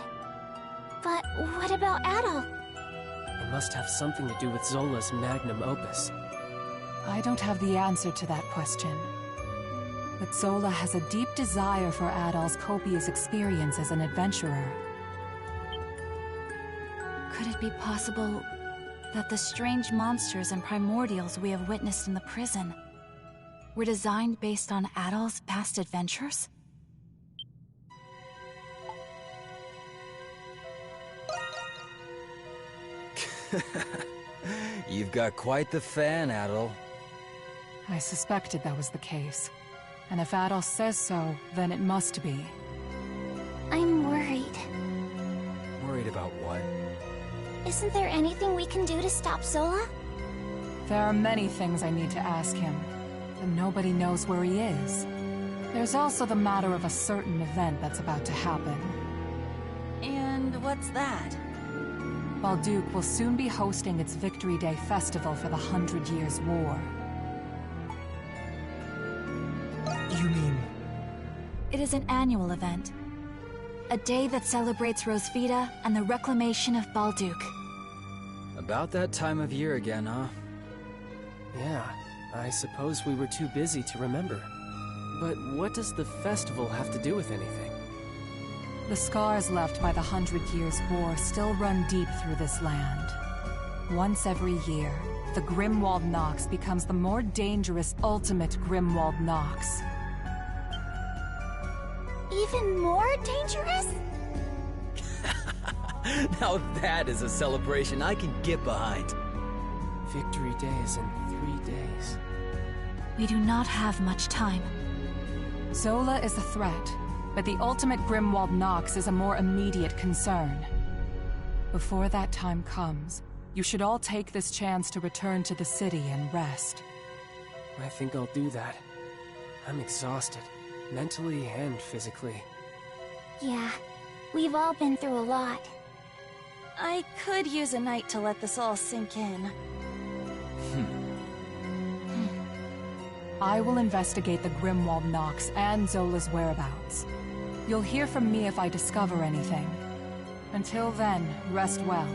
But what about Adol? It must have something to do with Zola's magnum opus. I don't have the answer to that question. But Zola has a deep desire for Adol's copious experience as an adventurer. Could it be possible that the strange monsters and primordials we have witnessed in the prison were designed based on Adol's past adventures? You've got quite the fan, Adol. I suspected that was the case. And if Adol says so, then it must be. I'm worried. Worried about what? Isn't there anything we can do to stop Zola? There are many things I need to ask him, but nobody knows where he is. There's also the matter of a certain event that's about to happen. And what's that? Balduque will soon be hosting its Victory Day festival for the 100 Years' War. You mean... It is an annual event. A day that celebrates Rosvita and the reclamation of Balduque. About that time of year again, huh? Yeah, I suppose we were too busy to remember. But what does the festival have to do with anything? The scars left by the 100 Years' War still run deep through this land. Once every year, the Grimwald Nox becomes the more dangerous ultimate Grimwald Nox. Even more dangerous? Now that is a celebration I can get behind. Victory Day is in 3 days. We do not have much time. Zola is a threat, but the ultimate Grimwald Nox is a more immediate concern. Before that time comes, you should all take this chance to return to the city and rest. I think I'll do that. I'm exhausted, mentally and physically. Yeah, we've all been through a lot. I could use a night to let this all sink in. I will investigate the Grimwald Nox and Zola's whereabouts. You'll hear from me if I discover anything. Until then, rest well.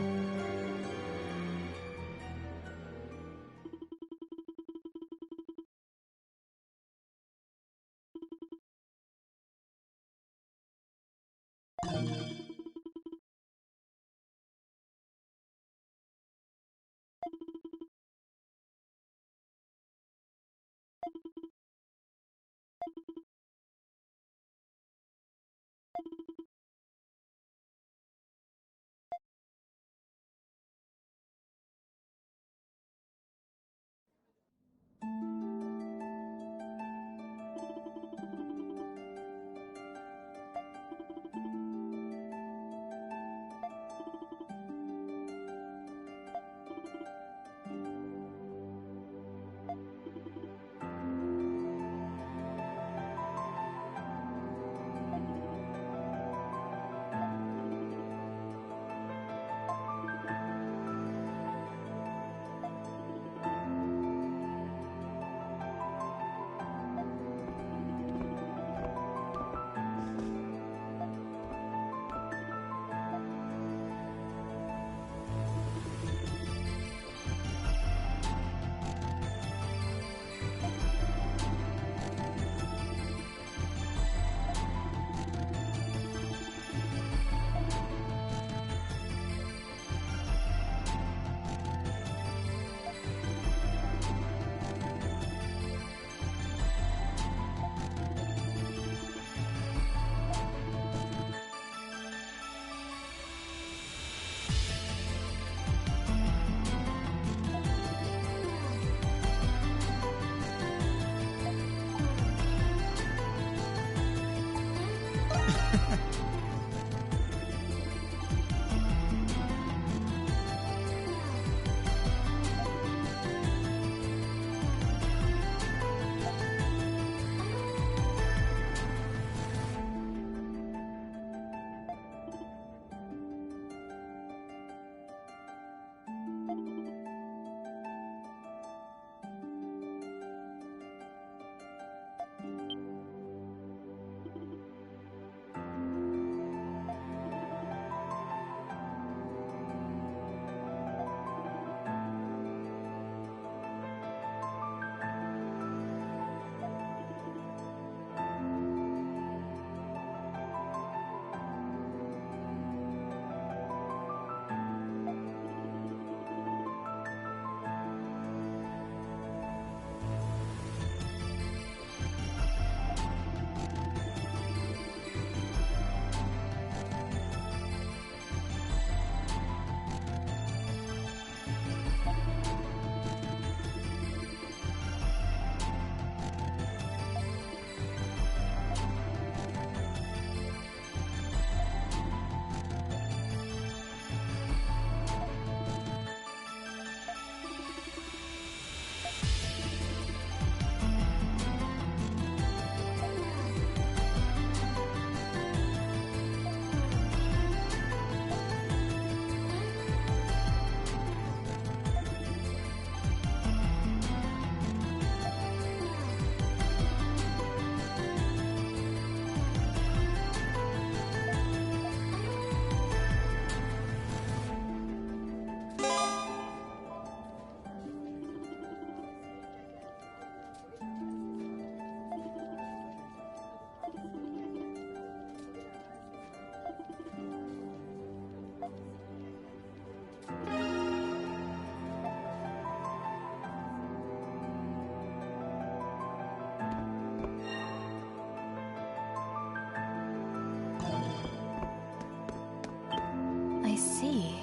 see.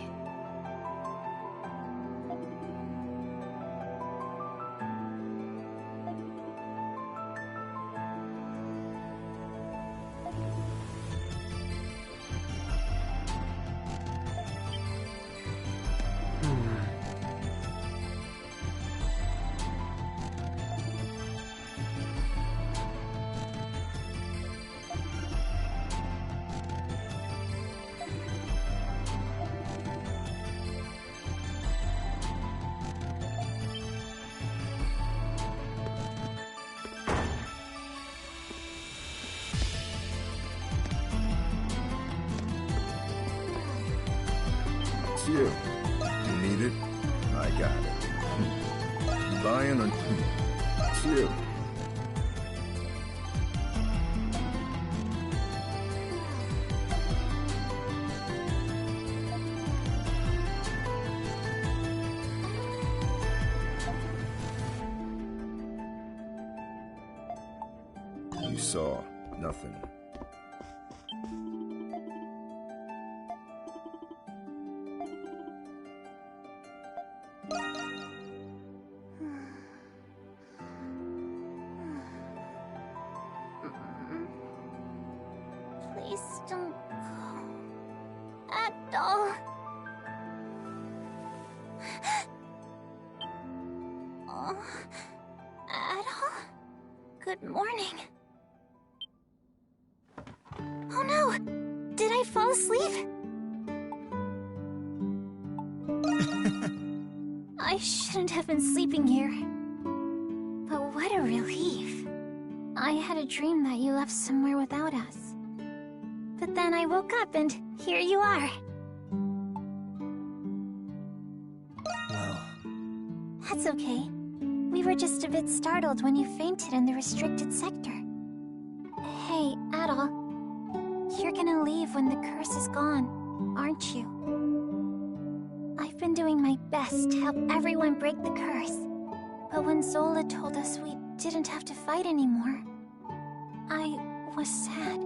It's you. You need it? I got it. You buying or... It's you. You saw nothing. Please don't go at all. Oh, at all? Good morning. Oh no! Did I fall asleep? I shouldn't have been sleeping here. But what a relief. I had a dream that you left somewhere without us. But then I woke up and here you are. Well, That's okay. We were just a bit startled when you fainted in the restricted sector. Hey, Adol. You're gonna leave when the curse is gone, aren't you? I've been doing my best to help everyone break the curse. But when Zola told us we didn't have to fight anymore, I was sad.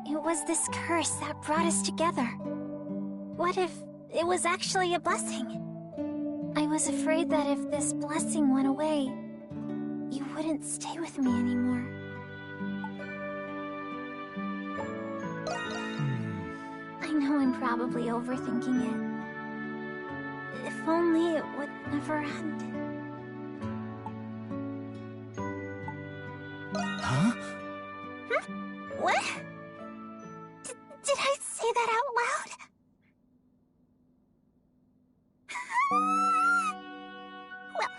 It was this curse that brought us together. What if it was actually a blessing? I was afraid that if this blessing went away, you wouldn't stay with me anymore. I know I'm probably overthinking it. If only it would never end. huh? What? Did I say that out loud? Well,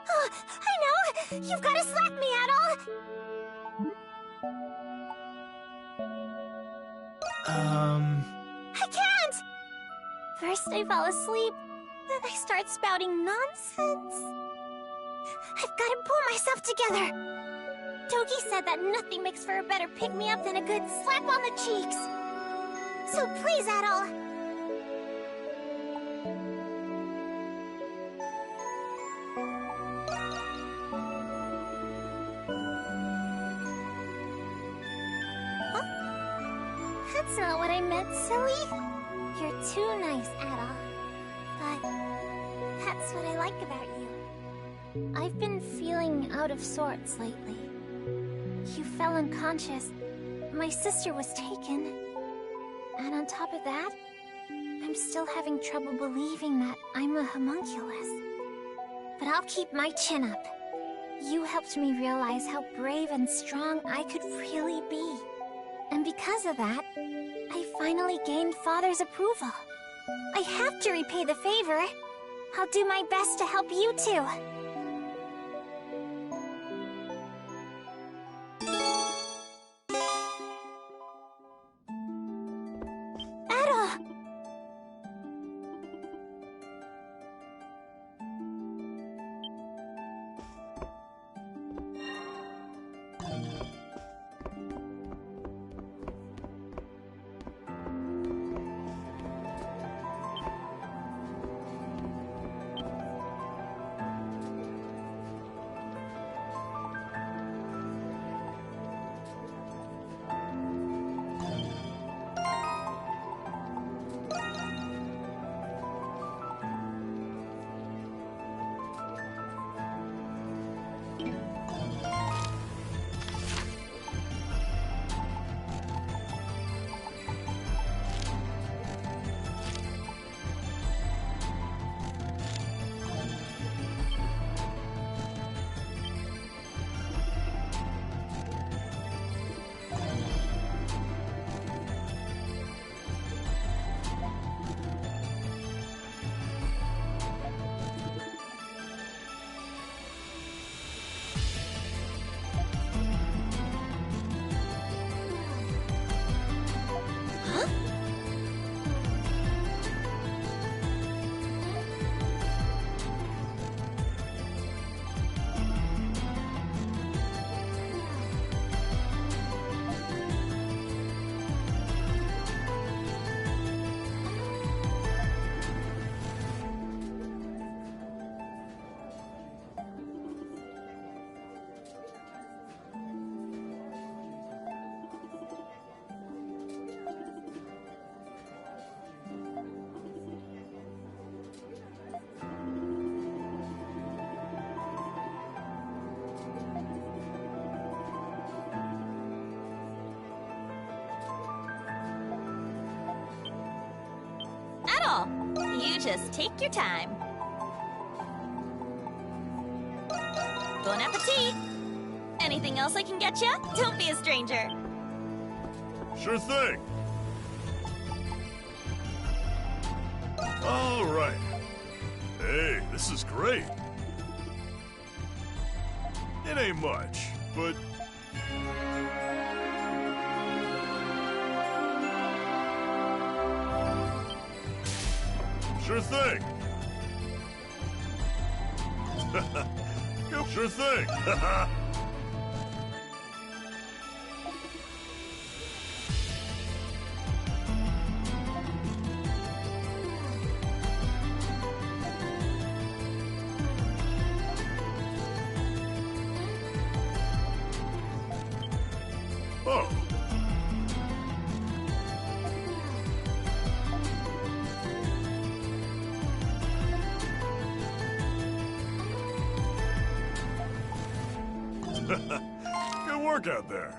oh, I know! You've got to slap me, Adol! I can't! First I fall asleep, then I start spouting nonsense. I've got to pull myself together. Togi said that nothing makes for a better pick-me-up than a good slap on the cheeks. So please, Adol. Huh? That's not what I meant, silly. You're too nice, Adol. But that's what I like about you. I've been feeling out of sorts lately. You fell unconscious. My sister was taken. And on top of that, I'm still having trouble believing that I'm a homunculus. But I'll keep my chin up. You helped me realize how brave and strong I could really be. And because of that, I finally gained Father's approval. I have to repay the favor. I'll do my best to help you too. Just take your time. Bon appetit! Anything else I can get ya? Don't be a stranger. Sure thing. All right. Hey, this is great. It ain't much, but... Sure thing. Sure thing. Oh. Good work out there.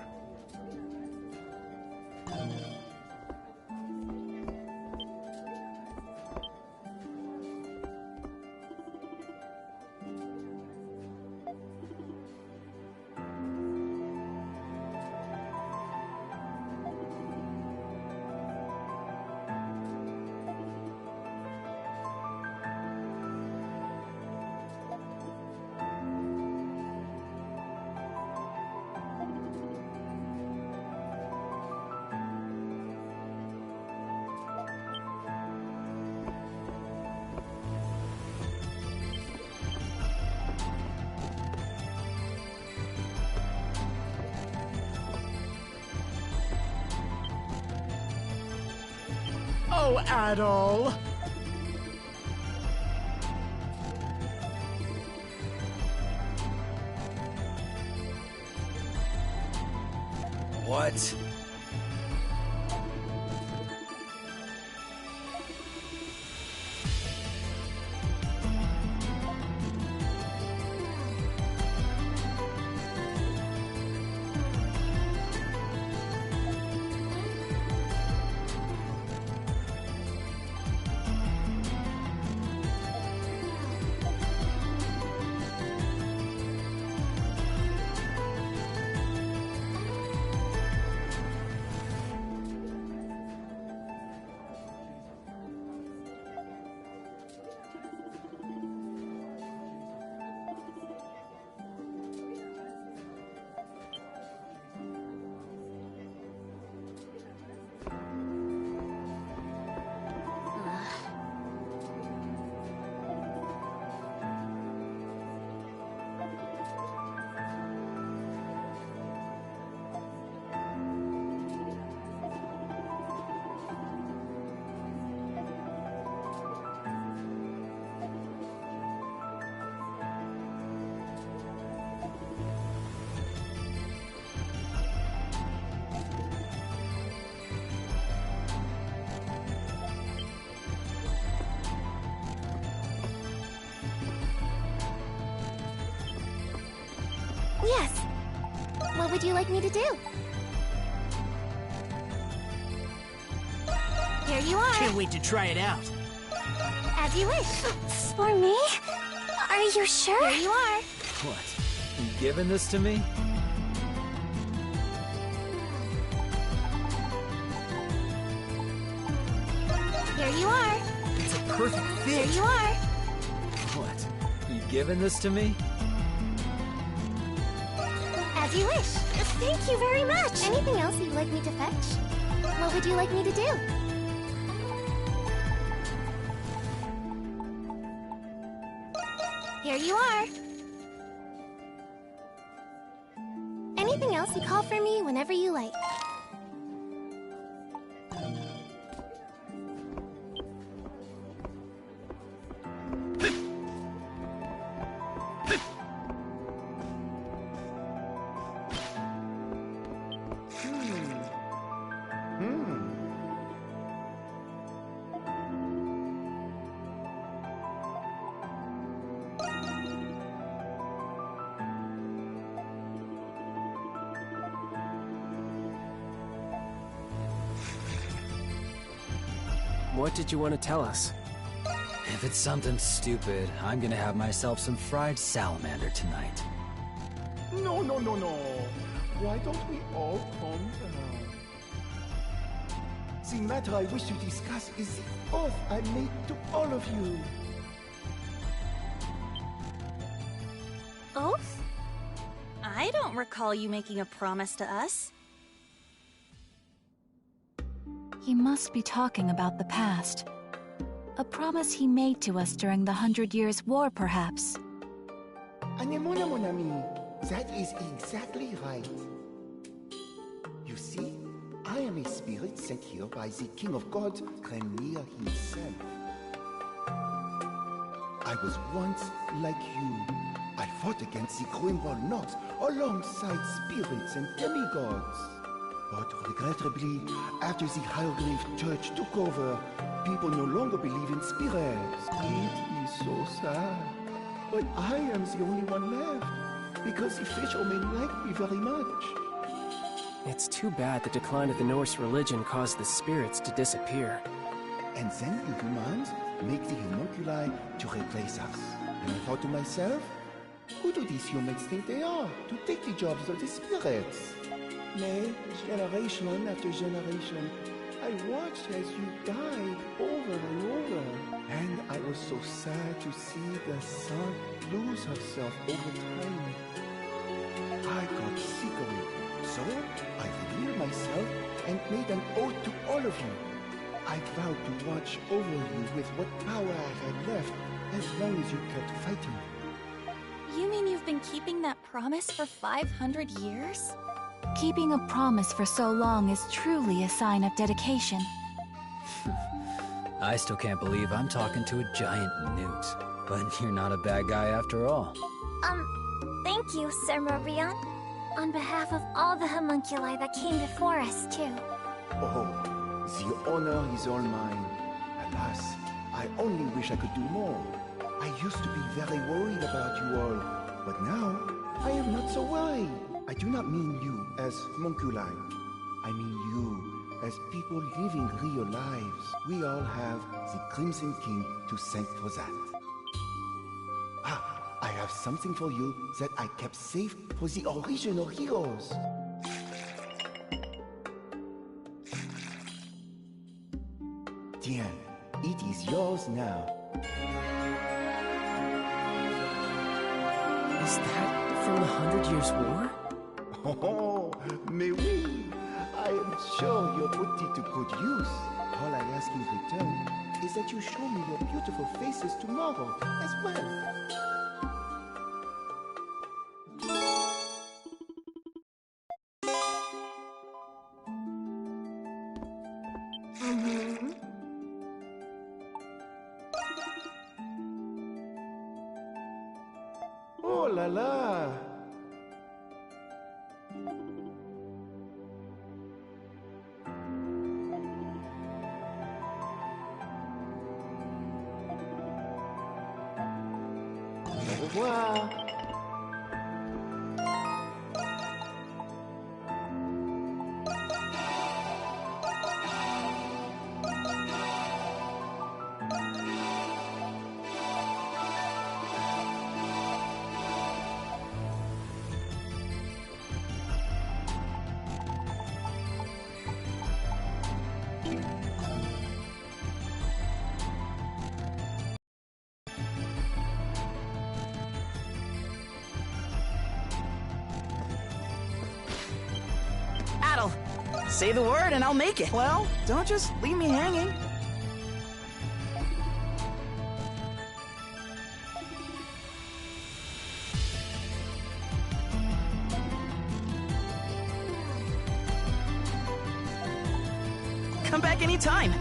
Oh, Adol! What? Yes. What would you like me to do? Here you are. Can't wait to try it out. As you wish. For me? Are you sure? Here you are. What? You giving this to me? Here you are. It's a perfect fit. Here you are. What? You giving this to me? As you wish. Thank you very much. Anything else you'd like me to fetch? What would you like me to do? Here you are. Anything else you call for me whenever you like. What did you want to tell us? If it's something stupid, I'm gonna have myself some fried salamander tonight. No, no, no, no. Why don't we all calm down? The matter I wish to discuss is the oath I made to all of you. Oath? I don't recall you making a promise to us. He must be talking about the past. A promise he made to us during the 100 Years' War, perhaps. Anemona, mon ami. That is exactly right. You see, I am a spirit sent here by the King of Gods, Grimnir himself. I was once like you. I fought against the Grimwald North alongside spirits and demigods. But regrettably, after the Highgrave Church took over, people no longer believe in spirits. It is so sad. But I am the only one left, because the fishermen like me very much. It's too bad the decline of the Norse religion caused the spirits to disappear. And then the humans make the homunculi to replace us. And I thought to myself, who do these humans think they are to take the jobs of the spirits? Nay, generation after generation, I watched as you died over and over. And I was so sad to see the sun lose herself over time. I got sick of it. So, I revealed myself and made an oath to all of you. I vowed to watch over you with what power I had left, as long as you kept fighting. You mean you've been keeping that promise for 500 years? Keeping a promise for so long is truly a sign of dedication. I still can't believe I'm talking to a giant newt. But you're not a bad guy after all. Thank you, Sir Morion. On behalf of all the homunculi that came before us, too. Oh, the honor is all mine. Alas, I only wish I could do more. I used to be very worried about you all, but now I am not so worried. I do not mean you as homunculi. I mean you as people living real lives. We all have the Crimson King to thank for that. I have something for you that I kept safe for the original heroes. Tiens, it is yours now. Is that from the 100 Years' War? Oh, mais oui! I am sure you'll put it to good use. All I ask in return is that you show me your beautiful faces tomorrow as well. Oh la la! Au revoir! Adol, say the word and I'll make it. Well, don't just leave me hanging. Come back anytime.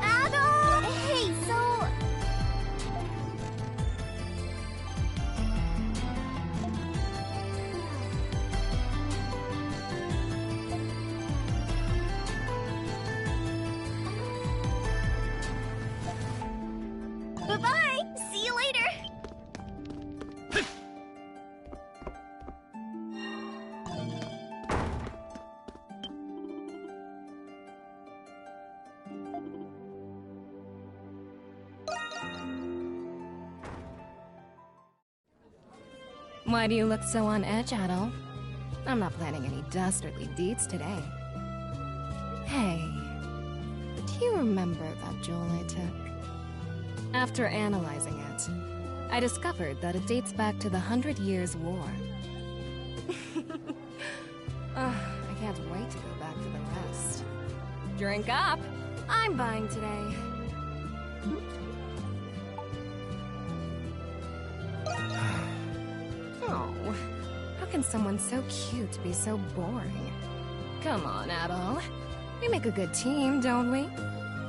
Adol! Hey, so... Bye-bye! See you later! Why do you look so on edge, Adol? I'm not planning any dastardly deeds today. Hey, do you remember that jewel I took? After analyzing it, I discovered that it dates back to the 100 Years' War. I can't wait to go back for the rest. Drink up! I'm buying today. Oh, how can someone so cute be so boring? Come on, Adol. We make a good team, don't we?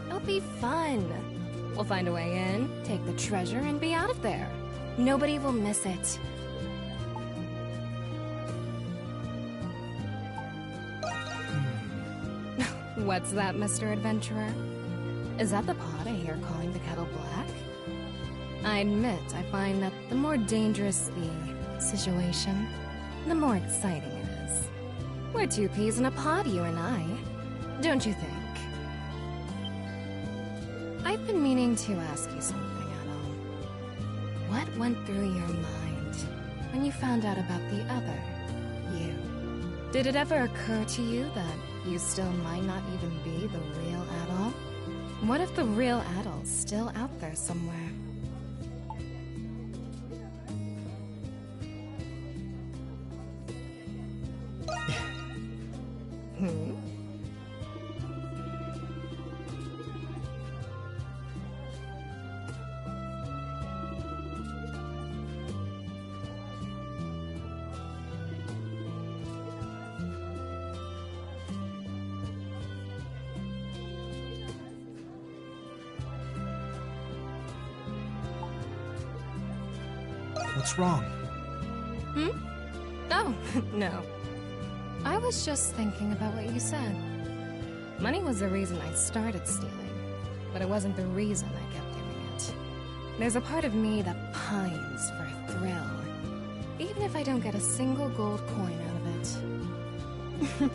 It'll be fun. We'll find a way in, take the treasure, and be out of there. Nobody will miss it. What's that, Mr. Adventurer? Is that the pot I hear calling the kettle black? I admit I find that the more dangerous the situation, the more exciting it is. We're two peas in a pod, you and I. Don't you think? I've been meaning to ask you something, Adol. What went through your mind when you found out about the other you? Did it ever occur to you that you still might not even be the real Adol? What if the real Adol's still out there somewhere? What's wrong? Oh, no. I was just thinking about what you said. Money was the reason I started stealing, but it wasn't the reason I kept doing it. There's a part of me that pines for a thrill, even if I don't get a single gold coin out of it.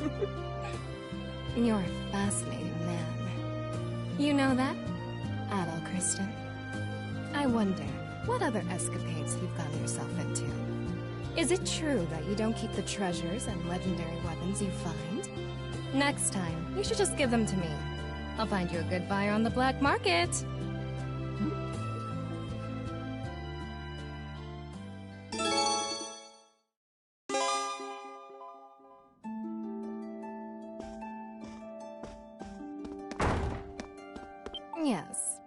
You're a fascinating man. You know that, Adol Kristen? I wonder what other escapades you've gotten yourself into. Is it true that you don't keep the treasures and legendary weapons you find? Next time, you should just give them to me. I'll find you a good buyer on the black market. Yes.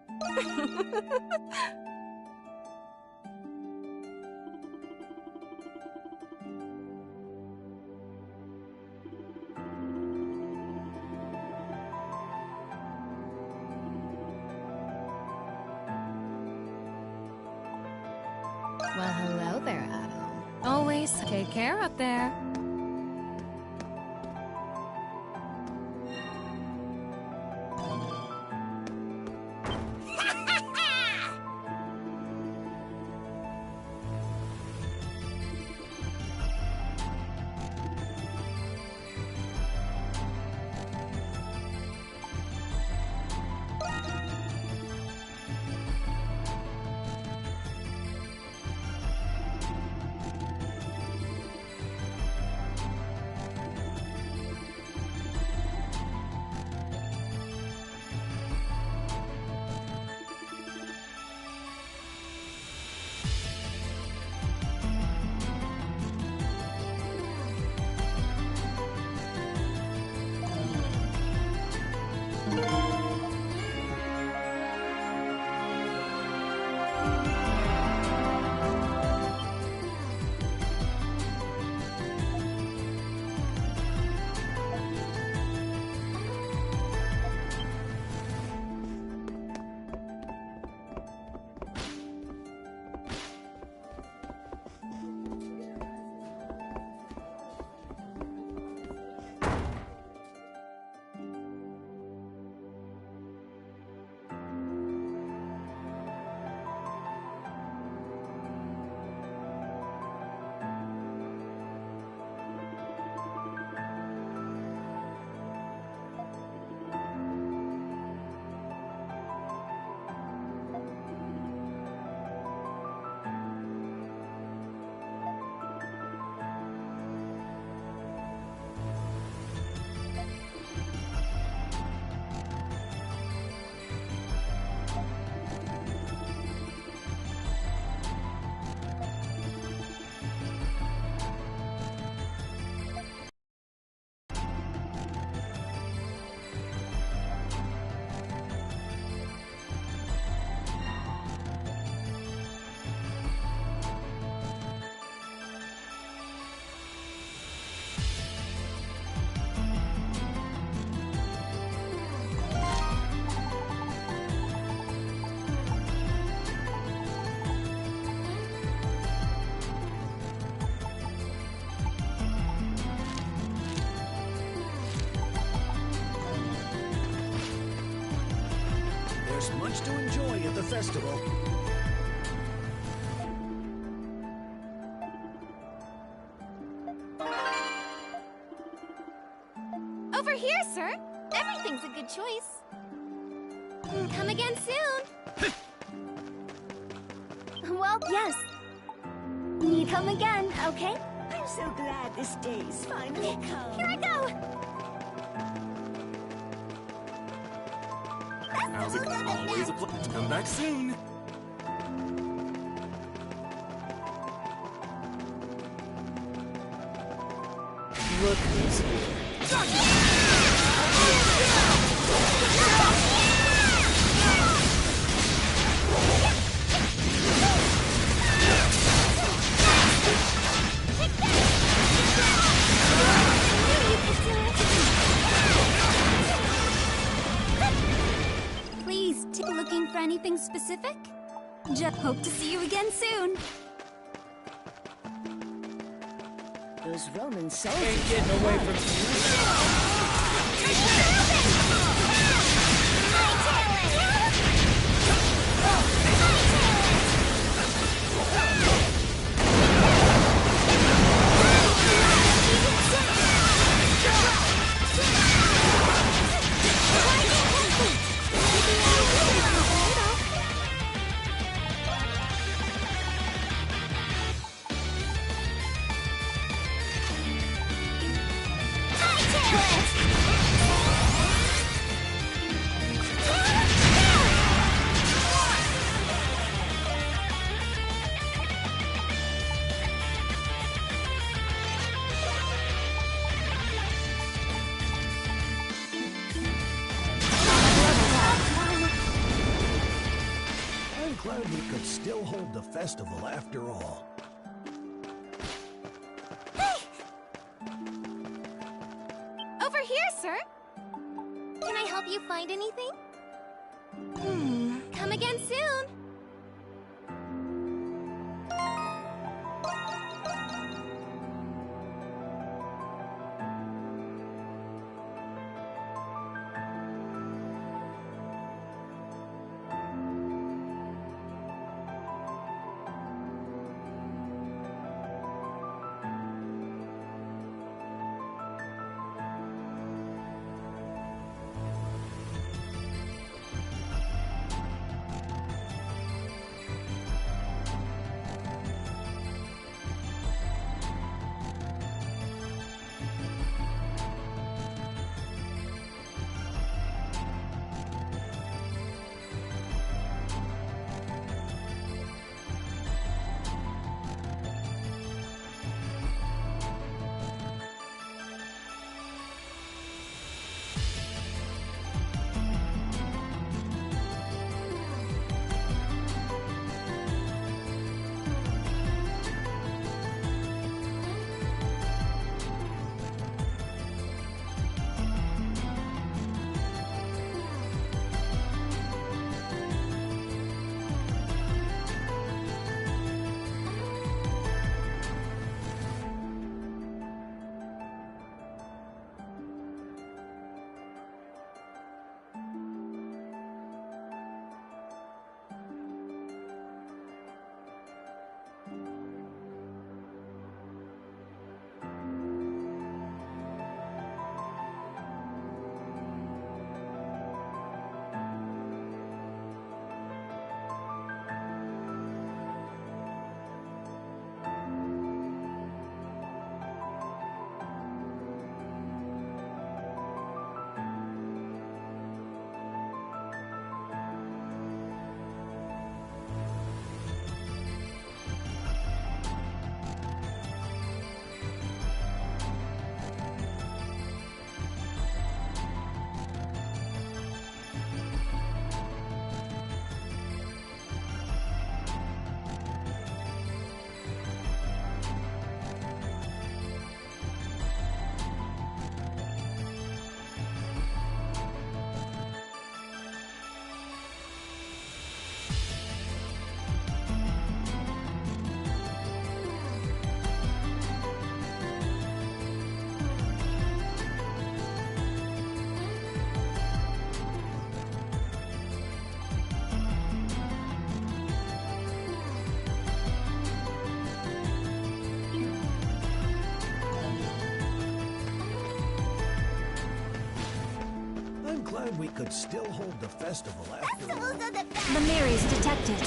Well, hello there, Adol. Always take care up there. There's much to enjoy at the festival. Over here, sir. Everything's a good choice. Come again soon. Well, yes. You come again, okay? I'm so glad this day's finally come. Here I go! How's it? Always a pleasure. Come back soon. Look who's here. Please, looking for anything specific? Just hope to see you again soon. Those Roman soldiers Ain't getting away from I'm glad we could still hold the festival after all. Over here, sir. Can I help you find anything? Come again soon. glad we could still hold the festival after all. Festivals are the best! Lemires detected.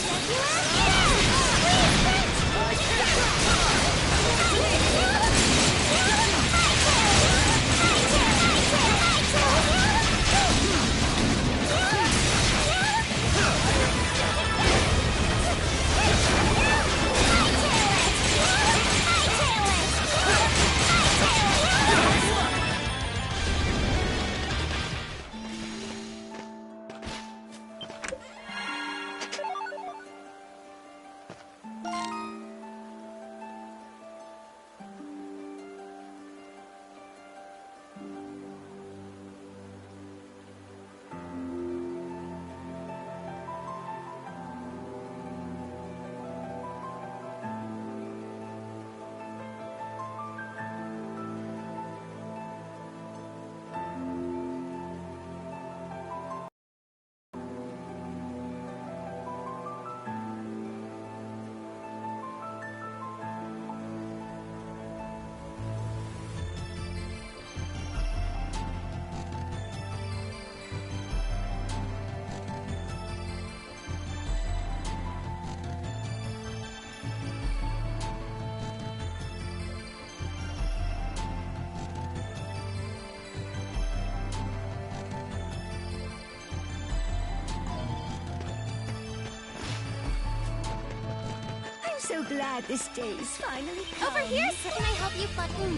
So glad this day is finally come. Over here, sir. Can I help you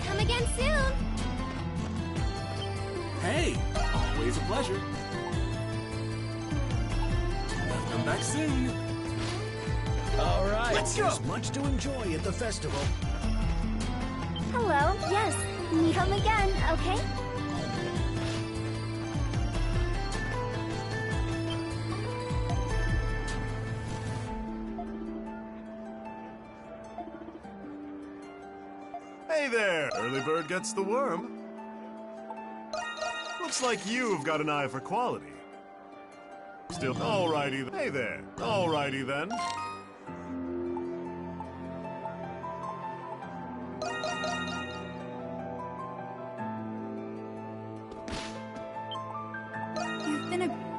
come again soon? Hey, always a pleasure. Come back soon. All right, Let's go. there's much to enjoy at the festival. Hello, yes. Come again, okay? Hey there! Early bird gets the worm. Looks like you've got an eye for quality. Still, alrighty then. Hey there. Alrighty then. You've been a...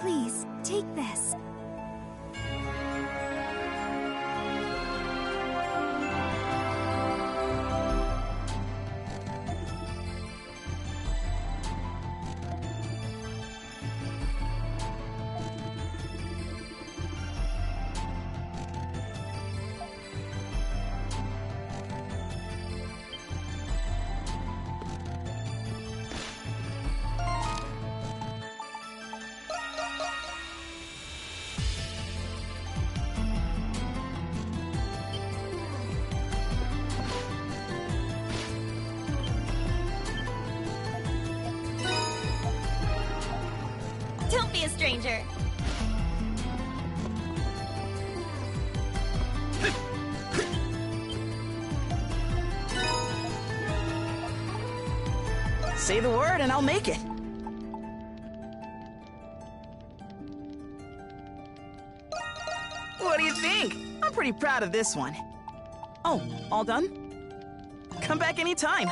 Please, take this. Don't be a stranger. Say the word and I'll make it. What do you think? I'm pretty proud of this one. Oh, all done? Come back anytime.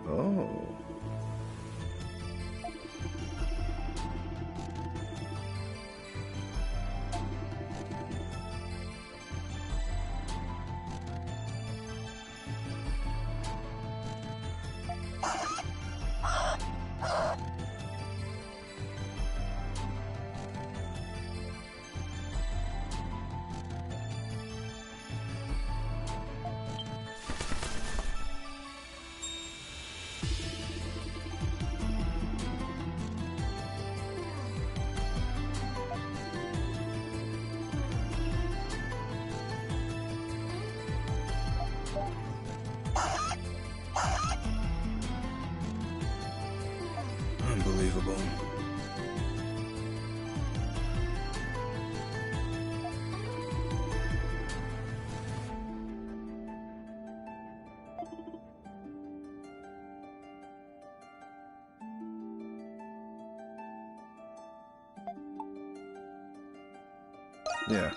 Oh. Yeah.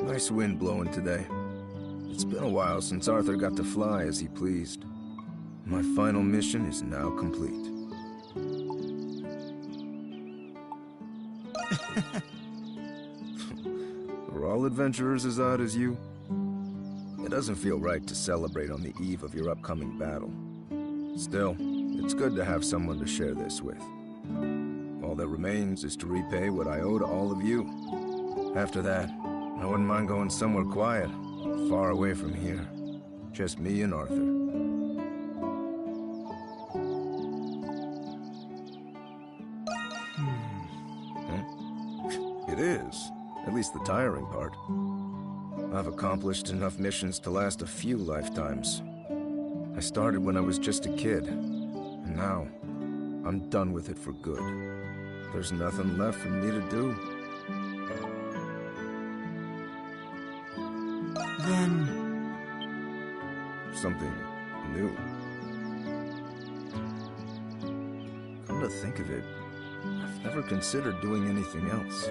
Nice wind blowing today. It's been a while since Arthur got to fly as he pleased. My final mission is now complete. Are all adventurers as odd as you? It doesn't feel right to celebrate on the eve of your upcoming battle. Still, it's good to have someone to share this with. All that remains is to repay what I owe to all of you. After that, I wouldn't mind going somewhere quiet, far away from here. Just me and Arthur. It is. At least the tiring part. I've accomplished enough missions to last a few lifetimes. I started when I was just a kid, and now I'm done with it for good. There's nothing left for me to do. Then... something new. Come to think of it, I've never considered doing anything else.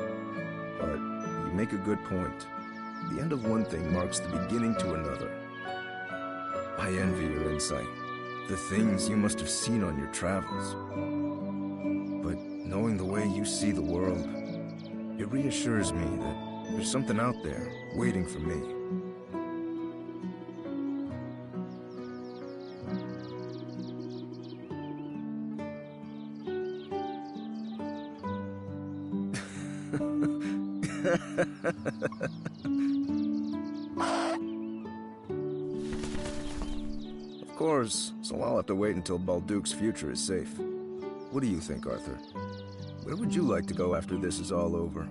But you make a good point. The end of one thing marks the beginning to another. I envy your insight. The things you must have seen on your travels. But knowing the way you see the world, it reassures me that there's something out there waiting for me. Of course, so I'll have to wait until Balduke's future is safe. What do you think, Arthur? Where would you like to go after this is all over?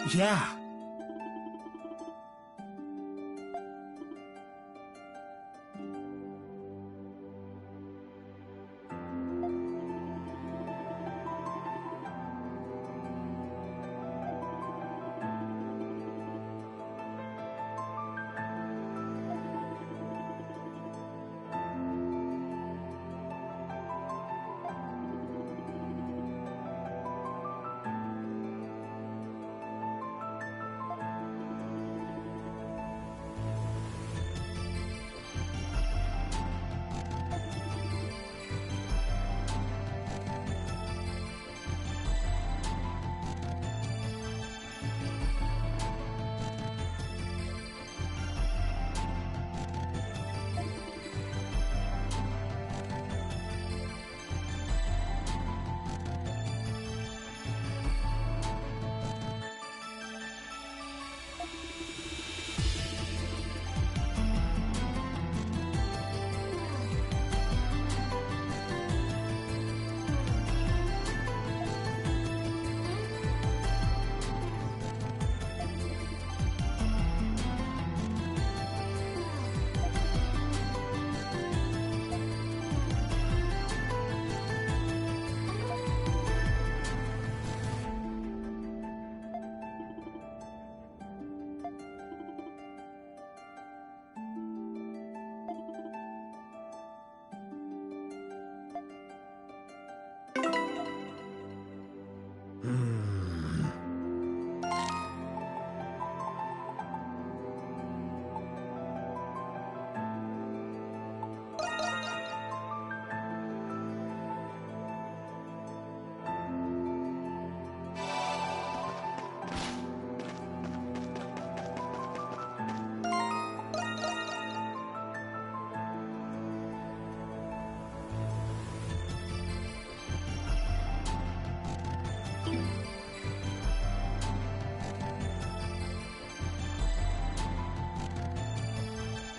Yeah.